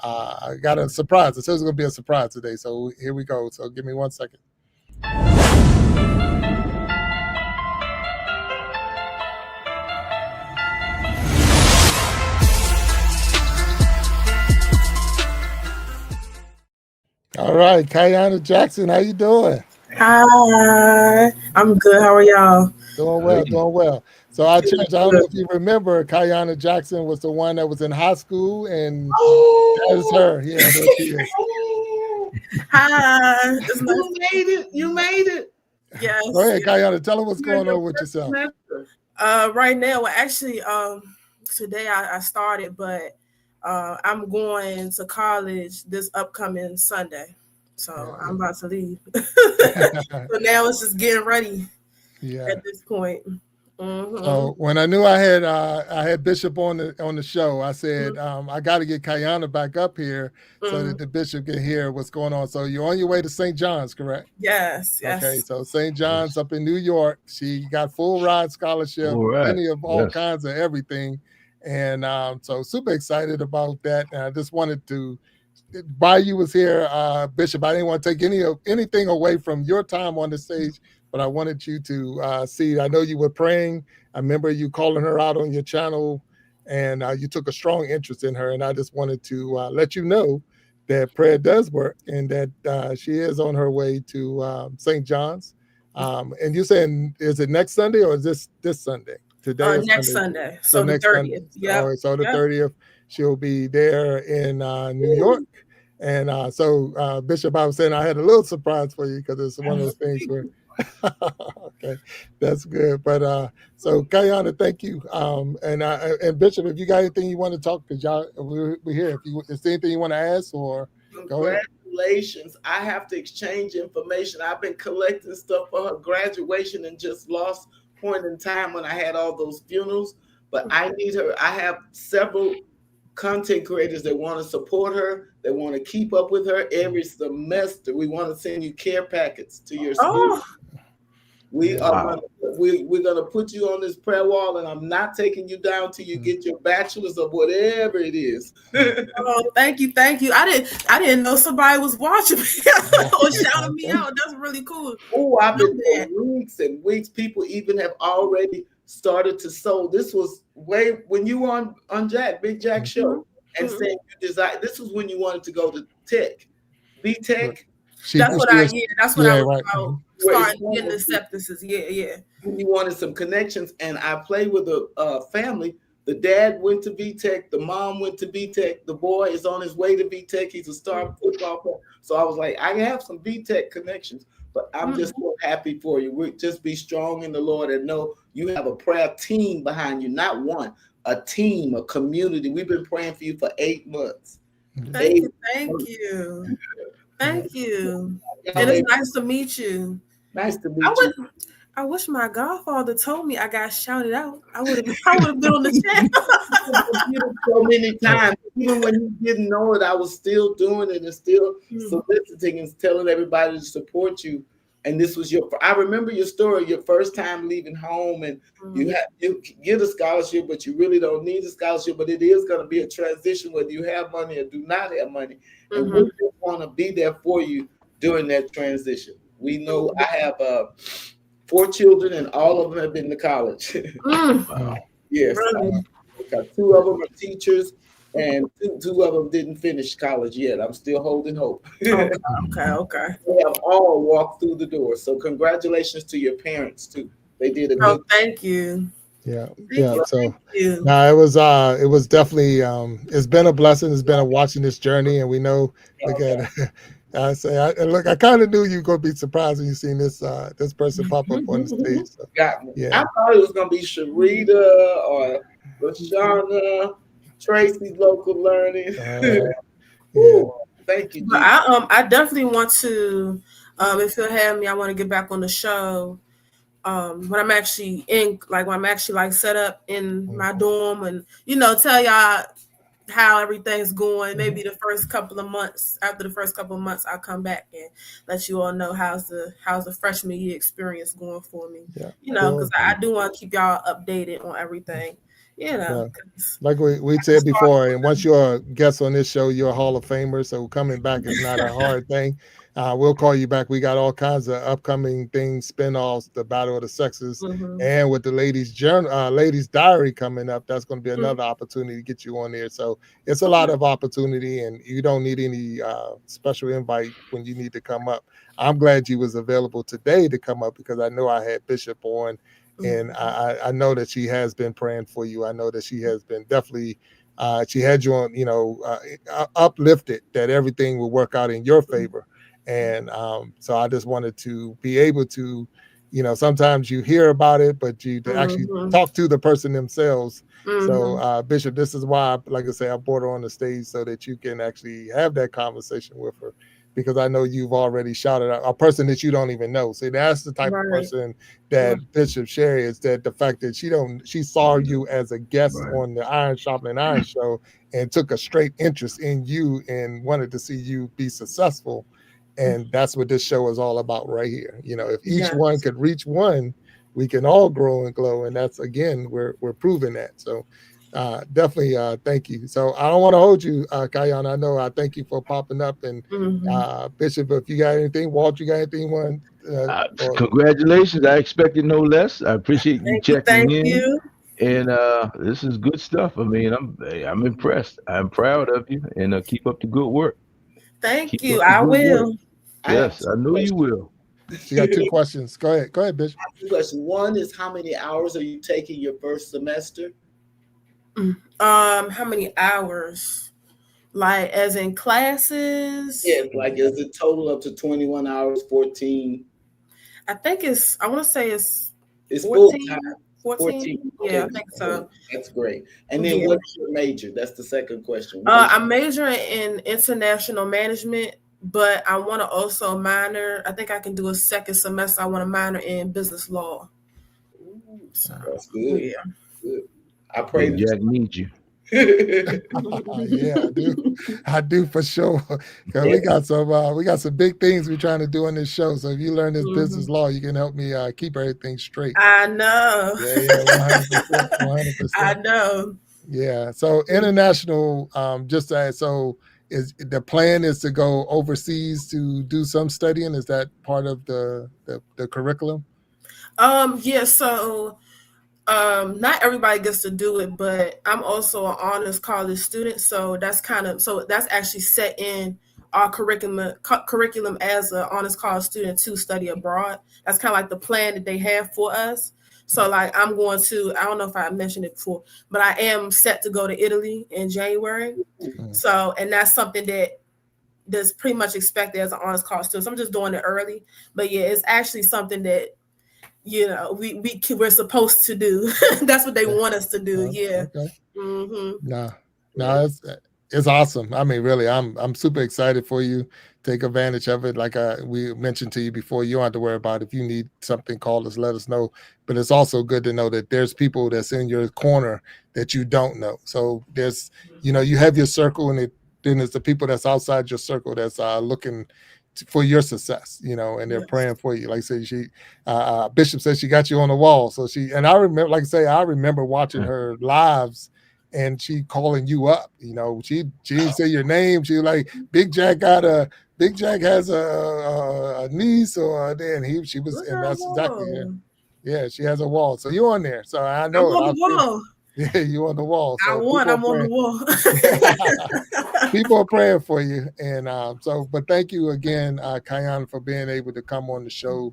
I got a surprise. It says it's going to be a surprise today. So here we go. So give me 1 second. All right, Kayana Jackson, how you doing? Hi, I'm good. How are y'all? Doing well, doing well. So our church, I don't know if you remember, Kayana Jackson was the one that was in high school, and that is her. Yeah, there she is. Hi. It's nice. You made it. You made it. Yes. Go ahead, Kayana. Tell her what's going on with yourself. Right now, well, actually, today I started, but I'm going to college this upcoming Sunday, so I'm about to leave. So now it's just getting ready. At this point. Mm-hmm. So when I knew I had Bishop on the show, I said I got to get Kayana back up here so that the Bishop can hear what's going on. So you're on your way to St. John's, correct? Yes. Okay, so St. John's up in New York. She got full ride scholarship, plenty of all kinds of everything, and so super excited about that. And I just wanted to, while you was here, Bishop, I didn't want to take anything away from your time on the stage, but I wanted you to see. I know you were praying. I remember you calling her out on your channel, and you took a strong interest in her. And I just wanted to let you know that prayer does work, and that she is on her way to St. John's. And you're saying, is it next Sunday or is this Sunday? Today is next Sunday. So the 30th. Yeah. So the 30th, she'll be there in New York. And so Bishop, I was saying I had a little surprise for you because it's one of those things where okay, that's good. But so Kayana, thank you. And Bishop, if you got anything you want to talk, because y'all we're here. Is there anything you want to ask or go ahead? Congratulations. I have to exchange information. I've been collecting stuff for her graduation and just lost point in time when I had all those funerals. But I need her. I have several content creators that want to support her, that want to keep up with her every semester. We want to send you care packets to your students. We're gonna put you on this prayer wall, and I'm not taking you down till you get your bachelor's of whatever it is. Oh, thank you. I didn't know somebody was watching me or shouting me out. That's really cool. Oh, I've been for weeks and weeks. People even have already started to sow. This was way when you were on Big Jack show, and saying you desire. This was when you wanted to go to tech, B-Tech. That's what I was about. Starting getting acceptances. Yeah. You wanted some connections, and I played with a family. The dad went to VTech, the mom went to VTech, the boy is on his way to VTech. He's a star football player. So I was like, I have some VTech connections, but I'm just so happy for you. Just be strong in the Lord and know you have a prayer team behind you, not one, a team, a community. We've been praying for you for 8 months. Thank you. And it's nice to meet you. Nice to meet you. I wish my godfather told me I got shouted out. I would have been on the chat. So many times, even when you didn't know it, I was still doing it and still soliciting and telling everybody to support you. And this was I remember your story, your first time leaving home, and you get a scholarship, but you really don't need a scholarship. But it is going to be a transition whether you have money or do not have money. And we just want to be there for you during that transition. We know I have 4 children, and all of them have been to college. Yes. 2 of them are teachers, and two of them didn't finish college yet. I'm still holding hope. Okay. They have all walked through the door. So congratulations to your parents too. They did a good. Thank you. Yeah. So now it was definitely it's been a blessing. It's been a watching this journey, and we know. Look at I kind of knew you were gonna be surprised when you seen this person pop up on the stage. So, I thought it was gonna be Sharita or Lashana, Tracy's Local Learning. Thank you. But I definitely want to, if you'll have me, I want to get back on the show. When I'm actually set up in my dorm, and tell y'all how everything's going. Maybe the first couple of months. After the first couple of months, I'll come back and let you all know how's the freshman year experience going for me. Because I do want to keep y'all updated on everything. You know, like we said before, and once you're a guest on this show, you're a Hall of Famer. So coming back is not a hard thing. We'll call you back. We got all kinds of upcoming things, spinoffs, the Battle of the Sexes, and with the Ladies' Diary coming up, that's going to be another opportunity to get you on there. So it's a lot of opportunity, and you don't need any special invite when you need to come up. I'm glad you was available today to come up because I know I had Bishop on. And I know that she has been praying for you. I know that she has been definitely, she had you on, uplifted that everything will work out in your favor. And so I just wanted to be able to, sometimes you hear about it, but you to actually talk to the person themselves. So Bishop, this is why, like I say, I brought her on the stage so that you can actually have that conversation with her. Because I know you've already shouted out a person that you don't even know. See, that's the type of person that Bishop Sherry is. That the fact that she saw you as a guest on the Iron Sharpening Iron Show and took a straight interest in you and wanted to see you be successful. And that's what this show is all about right here. If each one could reach one, we can all grow and glow. And that's, again, we're proving that. So definitely thank you. So I don't want to hold you, Kayan. I know I thank you for popping up. And Bishop, if you got anything, Walt, you got anything? Congratulations. I expected no less. I appreciate you checking in. You. And this is good stuff. I mean, I'm impressed. I'm proud of you, and keep up the good work. Thank you. I will. Work. Yes, I know you will. She got two questions. Go ahead, Bishop. Two questions. One is, how many hours are you taking your first semester? How many hours? Like as in classes? Yeah, like is it total up to 21 hours, 14? I think I want to say it's 14. Full time. 14? Yeah, I think so. That's great. And then what's your major? That's the second question. I'm majoring in international management, but I want to also minor. I think I can do a second semester. I want to minor in business law. So, that's good. Yeah. Good. I pray Jack needs you. Yeah, I do for sure. Cause we got some big things we're trying to do on this show. So if you learn this business law, you can help me keep everything straight. I know. Yeah, 100%. I know. Yeah. So international, is the plan is to go overseas to do some studying? Is that part of the curriculum? Yeah. So. Not everybody gets to do it, but I'm also an honors college student, so that's actually set in our curriculum as an honors college student to study abroad. That's kind of like the plan that they have for us. So like I'm going to, I don't know if I mentioned it before, but I am set to go to Italy in January. So, and that's something that's pretty much expected as an honors college student. So I'm just doing it early, but yeah, it's actually something that we're supposed to do. That's what they want us to do. Yeah. Okay. No, it's awesome. I mean, really, I'm super excited for you. Take advantage of it. Like we mentioned to you before, you don't have to worry about it. If you need something, call us, let us know. But it's also good to know that there's people that's in your corner that you don't know. So there's, you have your circle, and then there's the people that's outside your circle that's looking for your success, and they're praying for you. Like I say, Bishop said she got you on the wall. So and I remember, like I say, I remember watching her lives and she calling you up. She didn't say your name. She was like, Big Jack has a niece, and she was, and that's exactly it. Yeah, she has a wall. So you're on there. So I know. I'm on the wall. Yeah, you on the wall. So I'm on the wall. People are praying for you. And but thank you again, Kayan, for being able to come on the show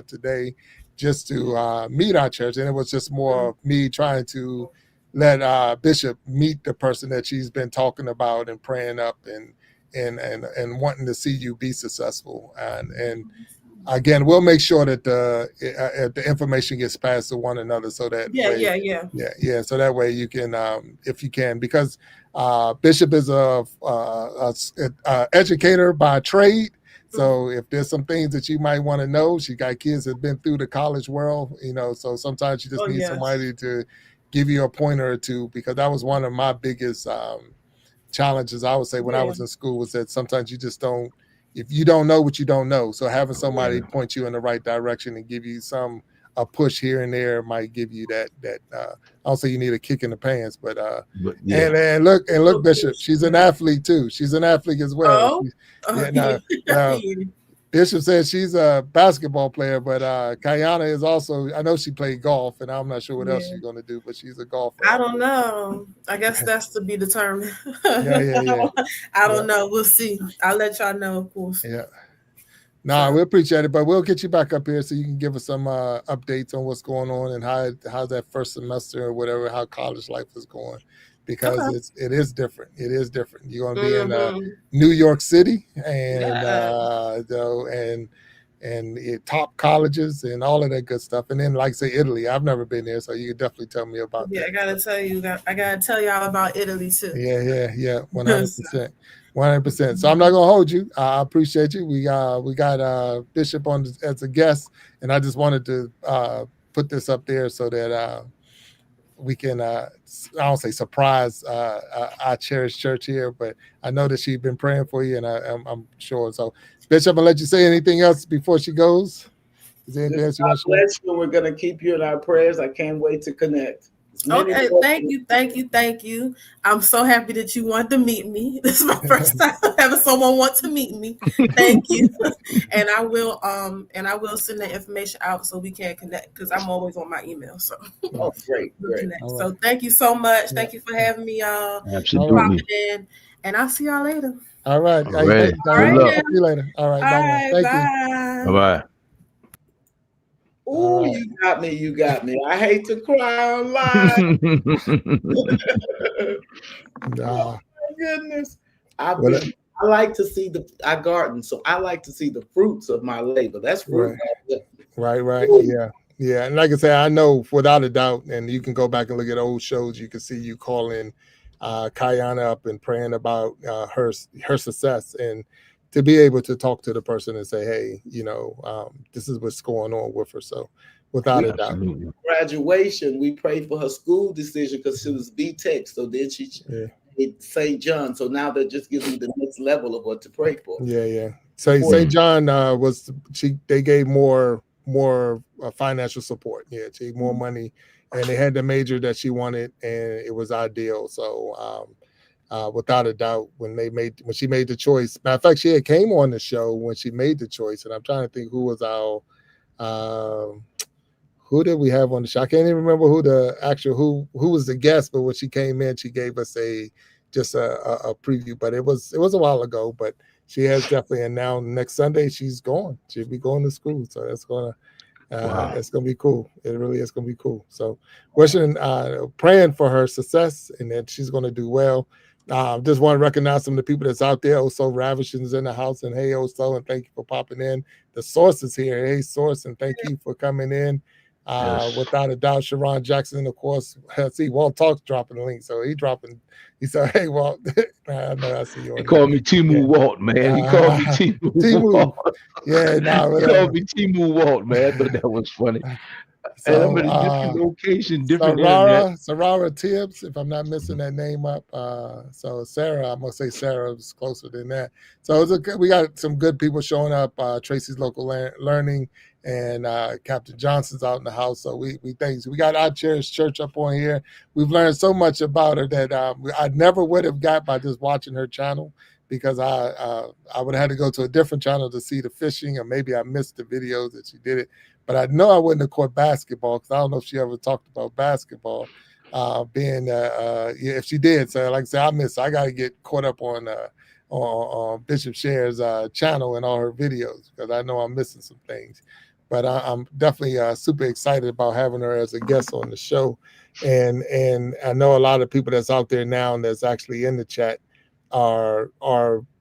today just to meet our church. And it was just more of me trying to let Bishop meet the person that she's been talking about and praying up and wanting to see you be successful. And again, we'll make sure that the information gets passed to one another, so that so that way you can, if you can, because Bishop is a educator by trade. So if there's some things that you might want to know, she got kids that have been through the college world, so sometimes you just need somebody to give you a pointer or two, because that was one of my biggest challenges, I would say, when I was in school, was that sometimes you just don't, if you don't know what you don't know. So having somebody point you in the right direction and give you some a push here and there might give you that I don't say you need a kick in the pants, but yeah. and look, Bishop, she's an athlete too. She's an athlete as well. Bishop says she's a basketball player, but Kayana is also, I know she played golf, and I'm not sure what else she's going to do, but she's a golfer. I don't know. I guess that's to be determined. Yeah. I don't know. We'll see. I'll let y'all know, of course. Yeah. No, we appreciate it, but we'll get you back up here so you can give us some updates on what's going on and how's that first semester or whatever, how college life is going. Because it is different. It is different. You're going to be in New York City and top colleges and all of that good stuff. And then, like say, Italy. I've never been there, so you can definitely tell me about that. Yeah, I gotta tell y'all about Italy too. Yeah, 100%. 100%. So I'm not gonna hold you. I appreciate you. We got Bishop on as a guest, and I just wanted to put this up there so that we can I don't say surprise our cherished church here, but I know that she's been praying for you, and I'm sure. So Bishop, I'm gonna let you say anything else before she goes. Is there anything else you want to bless you. We're gonna keep you in our prayers. I can't wait to connect. Okay, thank you. I'm so happy that you wanted to meet me. This is my first time having someone want to meet me. Thank you. And I will send the information out so we can connect, because I'm always on my email. So great. So thank you so much. Thank you for having me, y'all. Absolutely. And I'll see y'all later. All right. All right. See you later. All right. Bye. Thank you. Bye. Oh, you got me. I hate to cry online. Oh my goodness. I like to see I garden, so I like to see the fruits of my labor. That's fruit. Right. Yeah. And like I say, I know without a doubt, and you can go back and look at old shows, you can see you calling Kayana up and praying about her success, and to be able to talk to the person and say, hey, this is what's going on with her. So without a doubt. Graduation, we prayed for her school decision because she was B.Tech. So then she did St. John. So now that just gives me the next level of what to pray for. Yeah. So St. John they gave more financial support. Yeah, she gave more money, and they had the major that she wanted, and it was ideal. So without a doubt, when she made the choice. Matter of fact, she had came on the show when she made the choice, and I'm trying to think who was who did we have on the show? I can't even remember who was the guest, but when she came in, she gave us a preview. But it was a while ago. But she has definitely, and now next Sunday she's going. She'll be going to school, so that's gonna. It's gonna be cool. It really is gonna be cool. So, wishing, praying for her success, and that she's gonna do well. Just want to recognize some of the people that's out there. Oso Ravishing is in the house, and hey, Oso, and thank you for popping in. The Source is here. Hey, Source, and thank you for coming in. Without a doubt, Sharon Jackson, of course. See, Walt Talks dropping the link, so he said, "Hey, Walt." I see you. He called me Timu Walt, man. He called me Timu Walt. Yeah, he called me Timu Walt, man. I thought that was funny. So, and I'm in a different location, different Sarara Tibbs, if I'm not missing that name up. So Sarah, I'm gonna say Sarah is closer than that. So we got some good people showing up. Tracie's Local Learning and Captain Johnson's out in the house. So we thank you. We got our cherished church up on here. We've learned so much about her that I never would have got by just watching her channel, because I would have had to go to a different channel to see the fishing, or maybe I missed the videos that she did it. But I know I wouldn't have caught basketball, because I don't know if she ever talked about basketball. If she did, so like I said, I missed. I got to get caught up on Bishop Share's channel and all her videos, because I know I'm missing some things. But I'm definitely super excited about having her as a guest on the show, and I know a lot of people that's out there now and that's actually in the chat are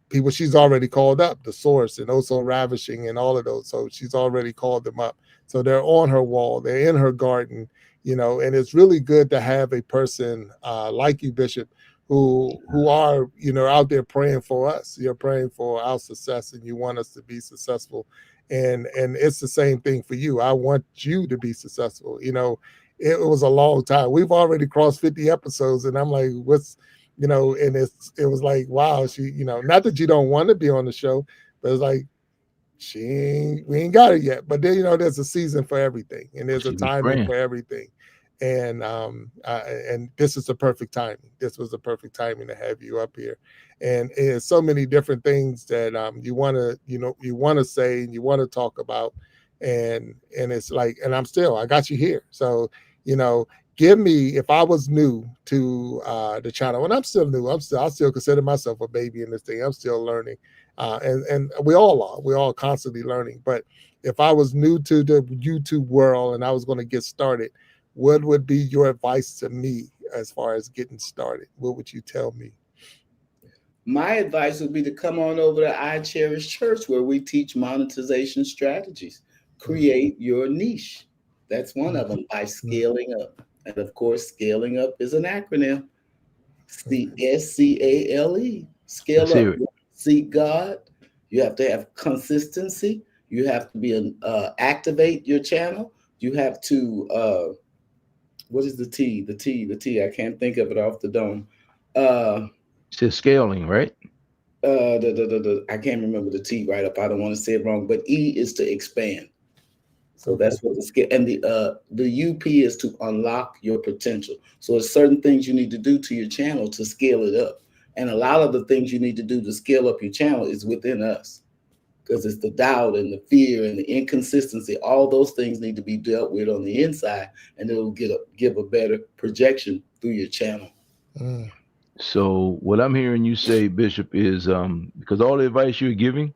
people she's already called up, the Source and also Ravishing and all of those. So she's already called them up. So they're on her wall, they're in her garden, and it's really good to have a person like you, Bishop, who are, out there praying for us. You're praying for our success, and you want us to be successful. And it's the same thing for you. I want you to be successful. It was a long time. We've already crossed 50 episodes, and I'm like, and it was like, wow, she, not that you don't want to be on the show, but it's like, we ain't got it yet. But then, you know, there's a season for everything, and there's a timing for everything. And this is the perfect timing. This was the perfect timing to have you up here. And there's so many different things that you want to say and you want to talk about. And it's like, and I got you here. So, you know, give me, if I was new to the channel, and I'm still new, I still consider myself a baby in this thing. I'm still learning. And we all are. We're all constantly learning. But if I was new to the YouTube world and I was going to get started, what would be your advice to me as far as getting started? What would you tell me? My advice would be to come on over to I Cherish Church, where we teach monetization strategies. Create your niche. That's one of them, by scaling up. And of course, scaling up is an acronym. SCALE. Scale up. Seek God. You have to have consistency. You have to be activate your channel. You have to what is the T? The T. I can't think of it off the dome. It's scaling, right? I can't remember the T right up. I don't want to say it wrong, but E is to expand. So that's what the scale, and the UP is to unlock your potential. So there's certain things you need to do to your channel to scale it up. And a lot of the things you need to do to scale up your channel is within us, because it's the doubt and the fear and the inconsistency. All those things need to be dealt with on the inside, and it'll give a better projection through your channel. So what I'm hearing you say, Bishop, is because all the advice you're giving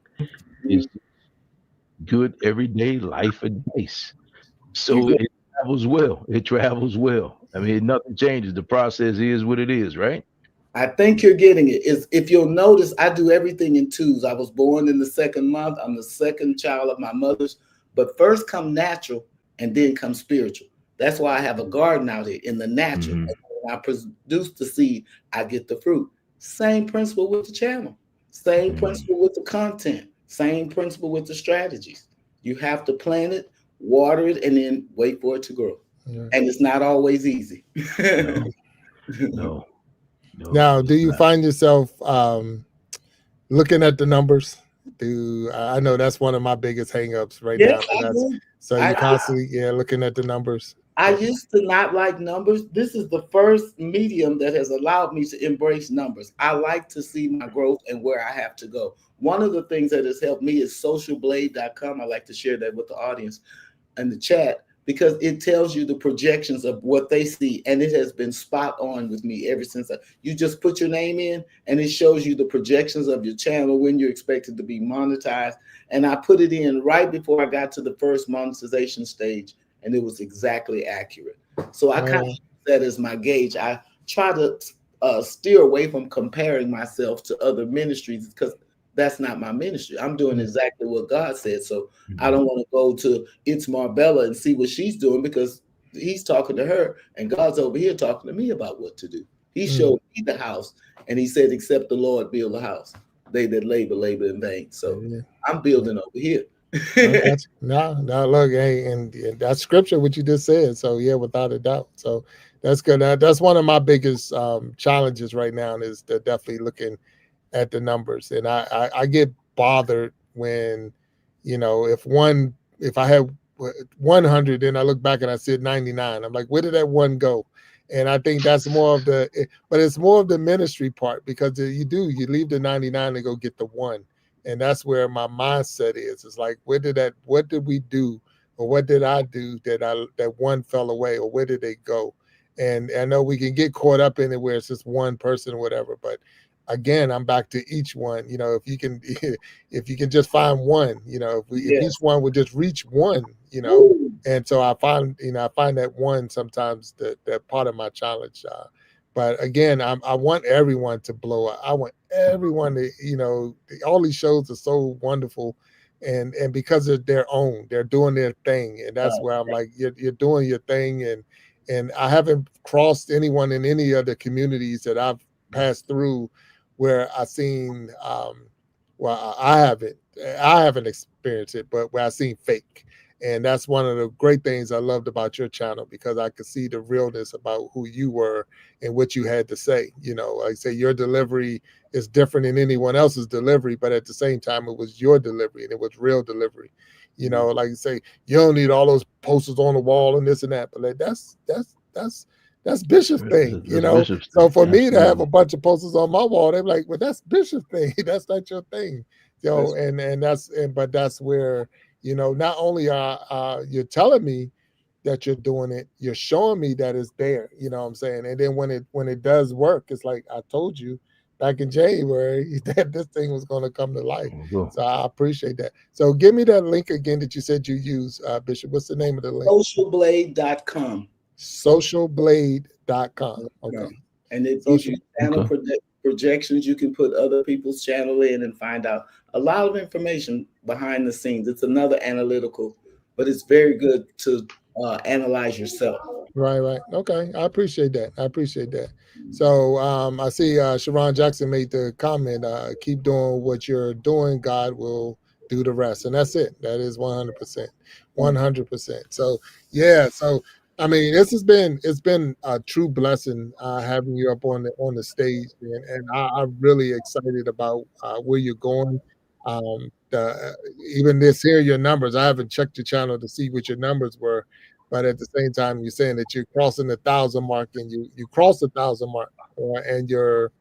is good everyday life advice. So it travels well. It travels well. I mean, nothing changes. The process is what it is, right? I think you're getting it. If you'll notice, I do everything in twos. I was born in the second month. I'm the second child of my mother's. But first come natural and then come spiritual. That's why I have a garden out here in the natural. And when I produce the seed, I get the fruit. Same principle with the channel. Same principle with the content. Same principle with the strategies. You have to plant it, water it, and then wait for it to grow. Yeah. And it's not always easy. No. Now, do you find yourself looking at the numbers? I know that's one of my biggest hangups right now. So you constantly looking at the numbers. I used to not like numbers. This is the first medium that has allowed me to embrace numbers. I like to see my growth and where I have to go. One of the things that has helped me is socialblade.com. I like to share that with the audience in the chat, because it tells you the projections of what they see. And it has been spot on with me ever since. You just put your name in and it shows you the projections of your channel, when you're expected to be monetized. And I put it in right before I got to the first monetization stage, and it was exactly accurate. So I kind of use that as my gauge. I try to steer away from comparing myself to other ministries, because that's not my ministry. I'm doing exactly what God said. So I don't want to go to It's Marbella and see what she's doing, because he's talking to her and God's over here talking to me about what to do. He showed me the house, and he said, except the Lord build the house, they that labor in vain. So I'm building over here. No, look, hey, and that's scripture, what you just said. So yeah, without a doubt. So that's good. That's one of my biggest challenges right now, is definitely looking at the numbers. And I get bothered when, if I have 100, then I look back and I see 99. I'm like, where did that one go? And I think that's but it's more of the ministry part, because you leave the 99 and go get the one. And that's where my mindset is. It's like, what did we do? Or what did I do that one fell away? Or where did they go? And I know we can get caught up in it where it's just one person or whatever, but again, I'm back to each one. If you can just find one, if each one would just reach one, and so I find that one sometimes that part of my challenge. But again, I want everyone to blow up. I want everyone to, all these shows are so wonderful, and because of their own, they're doing their thing, and that's where I'm like, you're doing your thing, and I haven't crossed anyone in any other communities that I've passed through where I've seen, I haven't experienced it, but where I've seen fake. And that's one of the great things I loved about your channel, because I could see the realness about who you were and what you had to say. You know, like I say, your delivery is different than anyone else's delivery, but at the same time, it was your delivery and it was real delivery. You know, like you say, you don't need all those posters on the wall and this and that, but like that's Bishop's thing, you know. So for me to have a bunch of posters on my wall, they're like, well, that's Bishop's thing. That's not your thing. You know, but that's where, you know, not only are you're telling me that you're doing it, you're showing me that it's there, you know what I'm saying? And then when it does work, it's like I told you back in January that this thing was going to come to life. So I appreciate that. So give me that link again that you said you use, Bishop. What's the name of the link? Socialblade.com. Socialblade.com. Okay. And it gives you channel projections. You can put other people's channel in and find out a lot of information behind the scenes. It's another analytical, but it's very good to analyze yourself. Right. Okay. I appreciate that. So I see Sharon Jackson made the comment, keep doing what you're doing. God will do the rest. And that's it. That is 100%. 100%. So, yeah. So, I mean, it's been a true blessing having you up on the stage. And I'm really excited about where you're going. Even this here, your numbers, I haven't checked your channel to see what your numbers were. But at the same time, you're saying that you're crossing the 1,000 mark, and you cross the 1,000 mark, and you're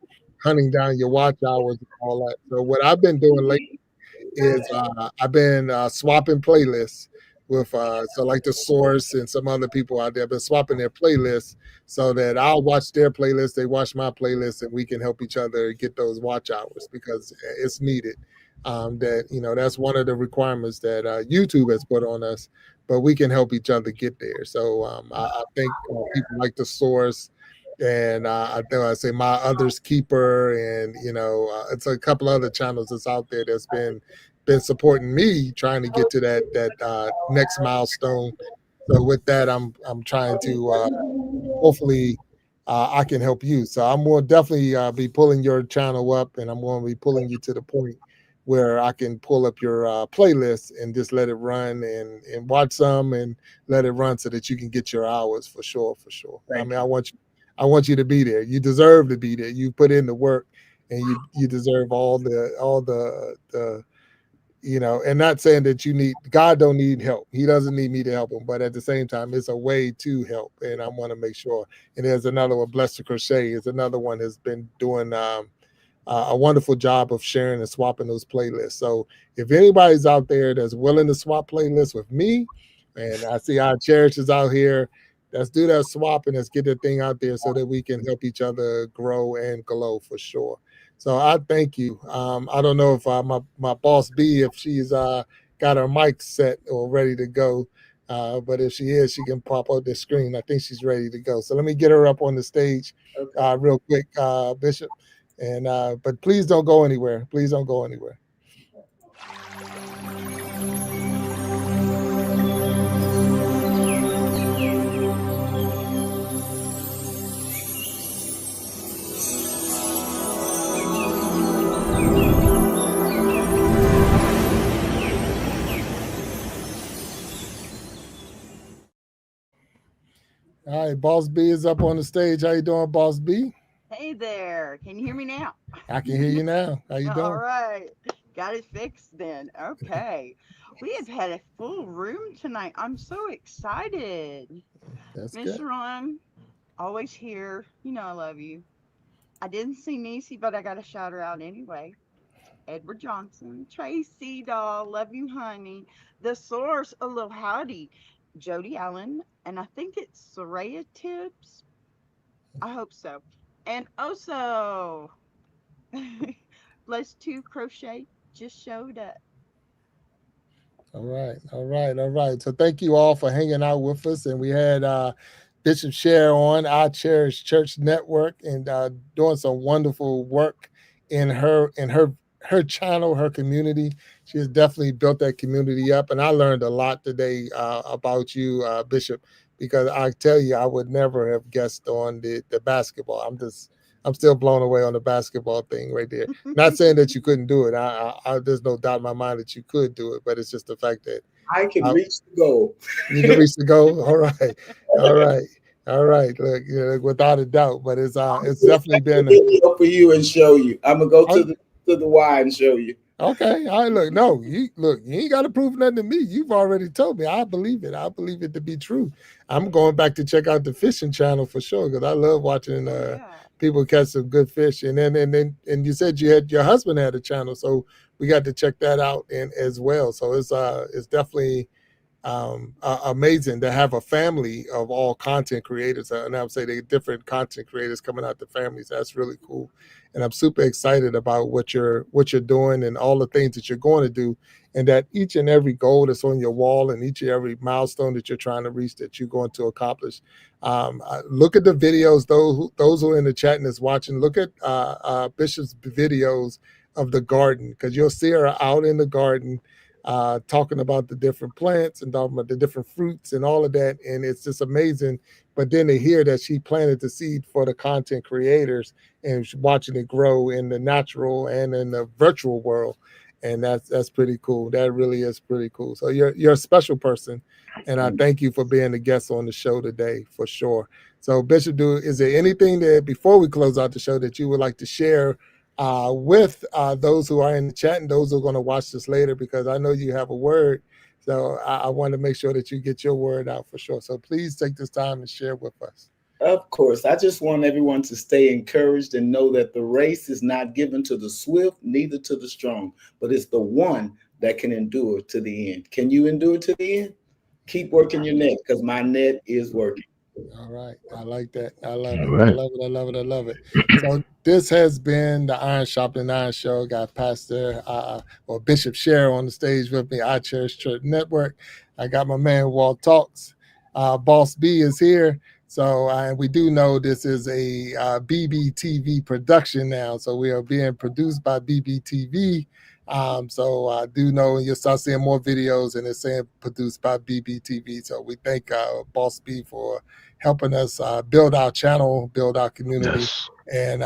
hunting down your watch hours and all that. So what I've been doing lately is I've been swapping playlists with so like the Source and some other people out there. I've been swapping their playlists so that I'll watch their playlist, they watch my playlist, and we can help each other get those watch hours, because it's needed. That, you know, that's one of the requirements that YouTube has put on us, but we can help each other get there. So I think people like the Source, and I think I say My Other's Keeper, and you know, it's a couple other channels that's out there that's been supporting me trying to get to that next milestone. So with that, I'm trying to hopefully I can help you. So I'm going to definitely be pulling your channel up, and I'm going to be pulling you to the point where I can pull up your playlist and just let it run and watch some and let it run so that you can get your hours for sure. I mean, I want you to be there. You deserve to be there. You put in the work, and you deserve all the you know, and not saying that God don't need help. He doesn't need me to help him, but at the same time, it's a way to help, and I want to make sure. And there's another one, Blessed to Crochet, is another one that's been doing a wonderful job of sharing and swapping those playlists. So if anybody's out there that's willing to swap playlists with me, and I see our Cherish is out here, let's do that swap and let's get that thing out there so that we can help each other grow and glow for sure. So I thank you. I don't know if my boss B, if she's got her mic set or ready to go, but if she is, she can pop out the screen. I think she's ready to go. So let me get her up on the stage real quick, Bishop. And but please don't go anywhere. Please don't go anywhere. All right, Boss B is up on the stage. How you doing, Boss B? Hey there. Can you hear me now? I can hear you now. How you doing? All right. Got it fixed then. Okay. We have had a full room tonight. I'm so excited. That's Miss good. Ron, always here. You know I love you. I didn't see Niecy, but I got to shout her out anyway. Edward Johnson, Tracie, doll, love you, honey. The Source, a little howdy. Jody Allen, and I think it's Soraya Tibbs. I hope so. And also, Let's to Crochet just showed up. All right. So thank you all for hanging out with us. And we had Bishop Cher on our Cherish Church Network, and doing some wonderful work in her channel, her community. She has definitely built that community up. And I learned a lot today about you, Bishop, because I tell you, I would never have guessed on the basketball. I'm still blown away on the basketball thing right there. Not saying that you couldn't do it. There's no doubt in my mind that you could do it, but it's just the fact that I can reach the goal. You can reach the goal. All right, all right, all right. Look, without a doubt, but it's definitely been for you and show you. I'm gonna go to the Y and show you. Okay. All right. Look, you ain't got to prove nothing to me. You've already told me. I believe it. I believe it to be true. I'm going back to check out the fishing channel for sure because I love watching people catch some good fish. And then you said your husband had a channel, so we got to check that out as well. So it's definitely amazing to have a family of all content creators, and I would say they different content creators coming out the families. That's really cool, and I'm super excited about what you're doing and all the things that you're going to do, and that each and every goal that's on your wall and each and every milestone that you're trying to reach that you're going to accomplish. Look at the videos. Those who are in the chat and is watching, look at Bishop's videos of the garden because you'll see her out in the garden. Talking about the different plants and talking about the different fruits and all of that. And it's just amazing. But then to hear that she planted the seed for the content creators and watching it grow in the natural and in the virtual world. And that's pretty cool. That really is pretty cool. So you're a special person. And I thank you for being a guest on the show today for sure. So Bishop, is there anything that before we close out the show that you would like to share with those who are in the chat and those who are going to watch this later, because I know you have a word. So I want to make sure that you get your word out for sure. So please take this time and share with us. Of course. I just want everyone to stay encouraged and know that the race is not given to the swift, neither to the strong, but it's the one that can endure to the end. Can you endure to the end? Keep working your net because my net is working. All right. I like that. I love it. Right. I love it. I love it. I love it. So this has been the Iron Sharpening Iron Show. Got Pastor or Bishop Cherryl on the stage with me, I Cherish Church Network. I got my man Walt Talks. Boss B is here. So we do know this is a BBTV production now. So we are being produced by BBTV. So I do know you'll start seeing more videos and it's saying produced by BBTV. So we thank Boss B for helping us build our channel, build our community, yes. and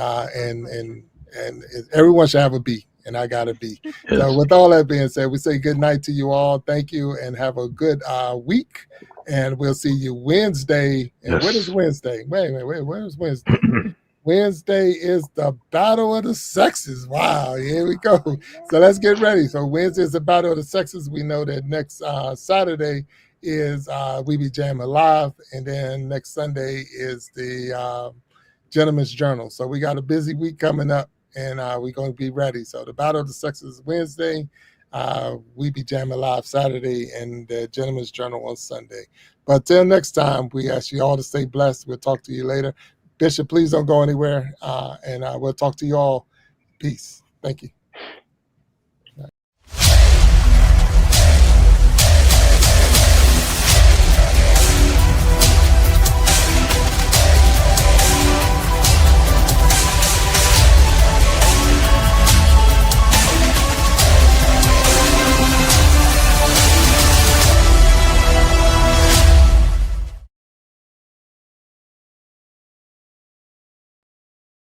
everyone should have a B, and I got a B. Yes. So with all that being said, we say good night to you all. Thank you, and have a good week. And we'll see you Wednesday. And yes. What is Wednesday? Wait, where's Wednesday? Wednesday is the Battle of the Sexes. Wow, here we go. So let's get ready. So Wednesday is the Battle of the Sexes. We know that next Saturday is We Be Jamming Live, and then next Sunday is the Gentleman's Journal. So we got a busy week coming up, and we're going to be ready. So the Battle of the Sexes Wednesday, We Be Jamming Live Saturday, and the Gentleman's Journal on Sunday. But till next time, we ask you all to stay blessed. We'll talk to you later. Bishop, please don't go anywhere, and we'll talk to you all. Peace. Thank you.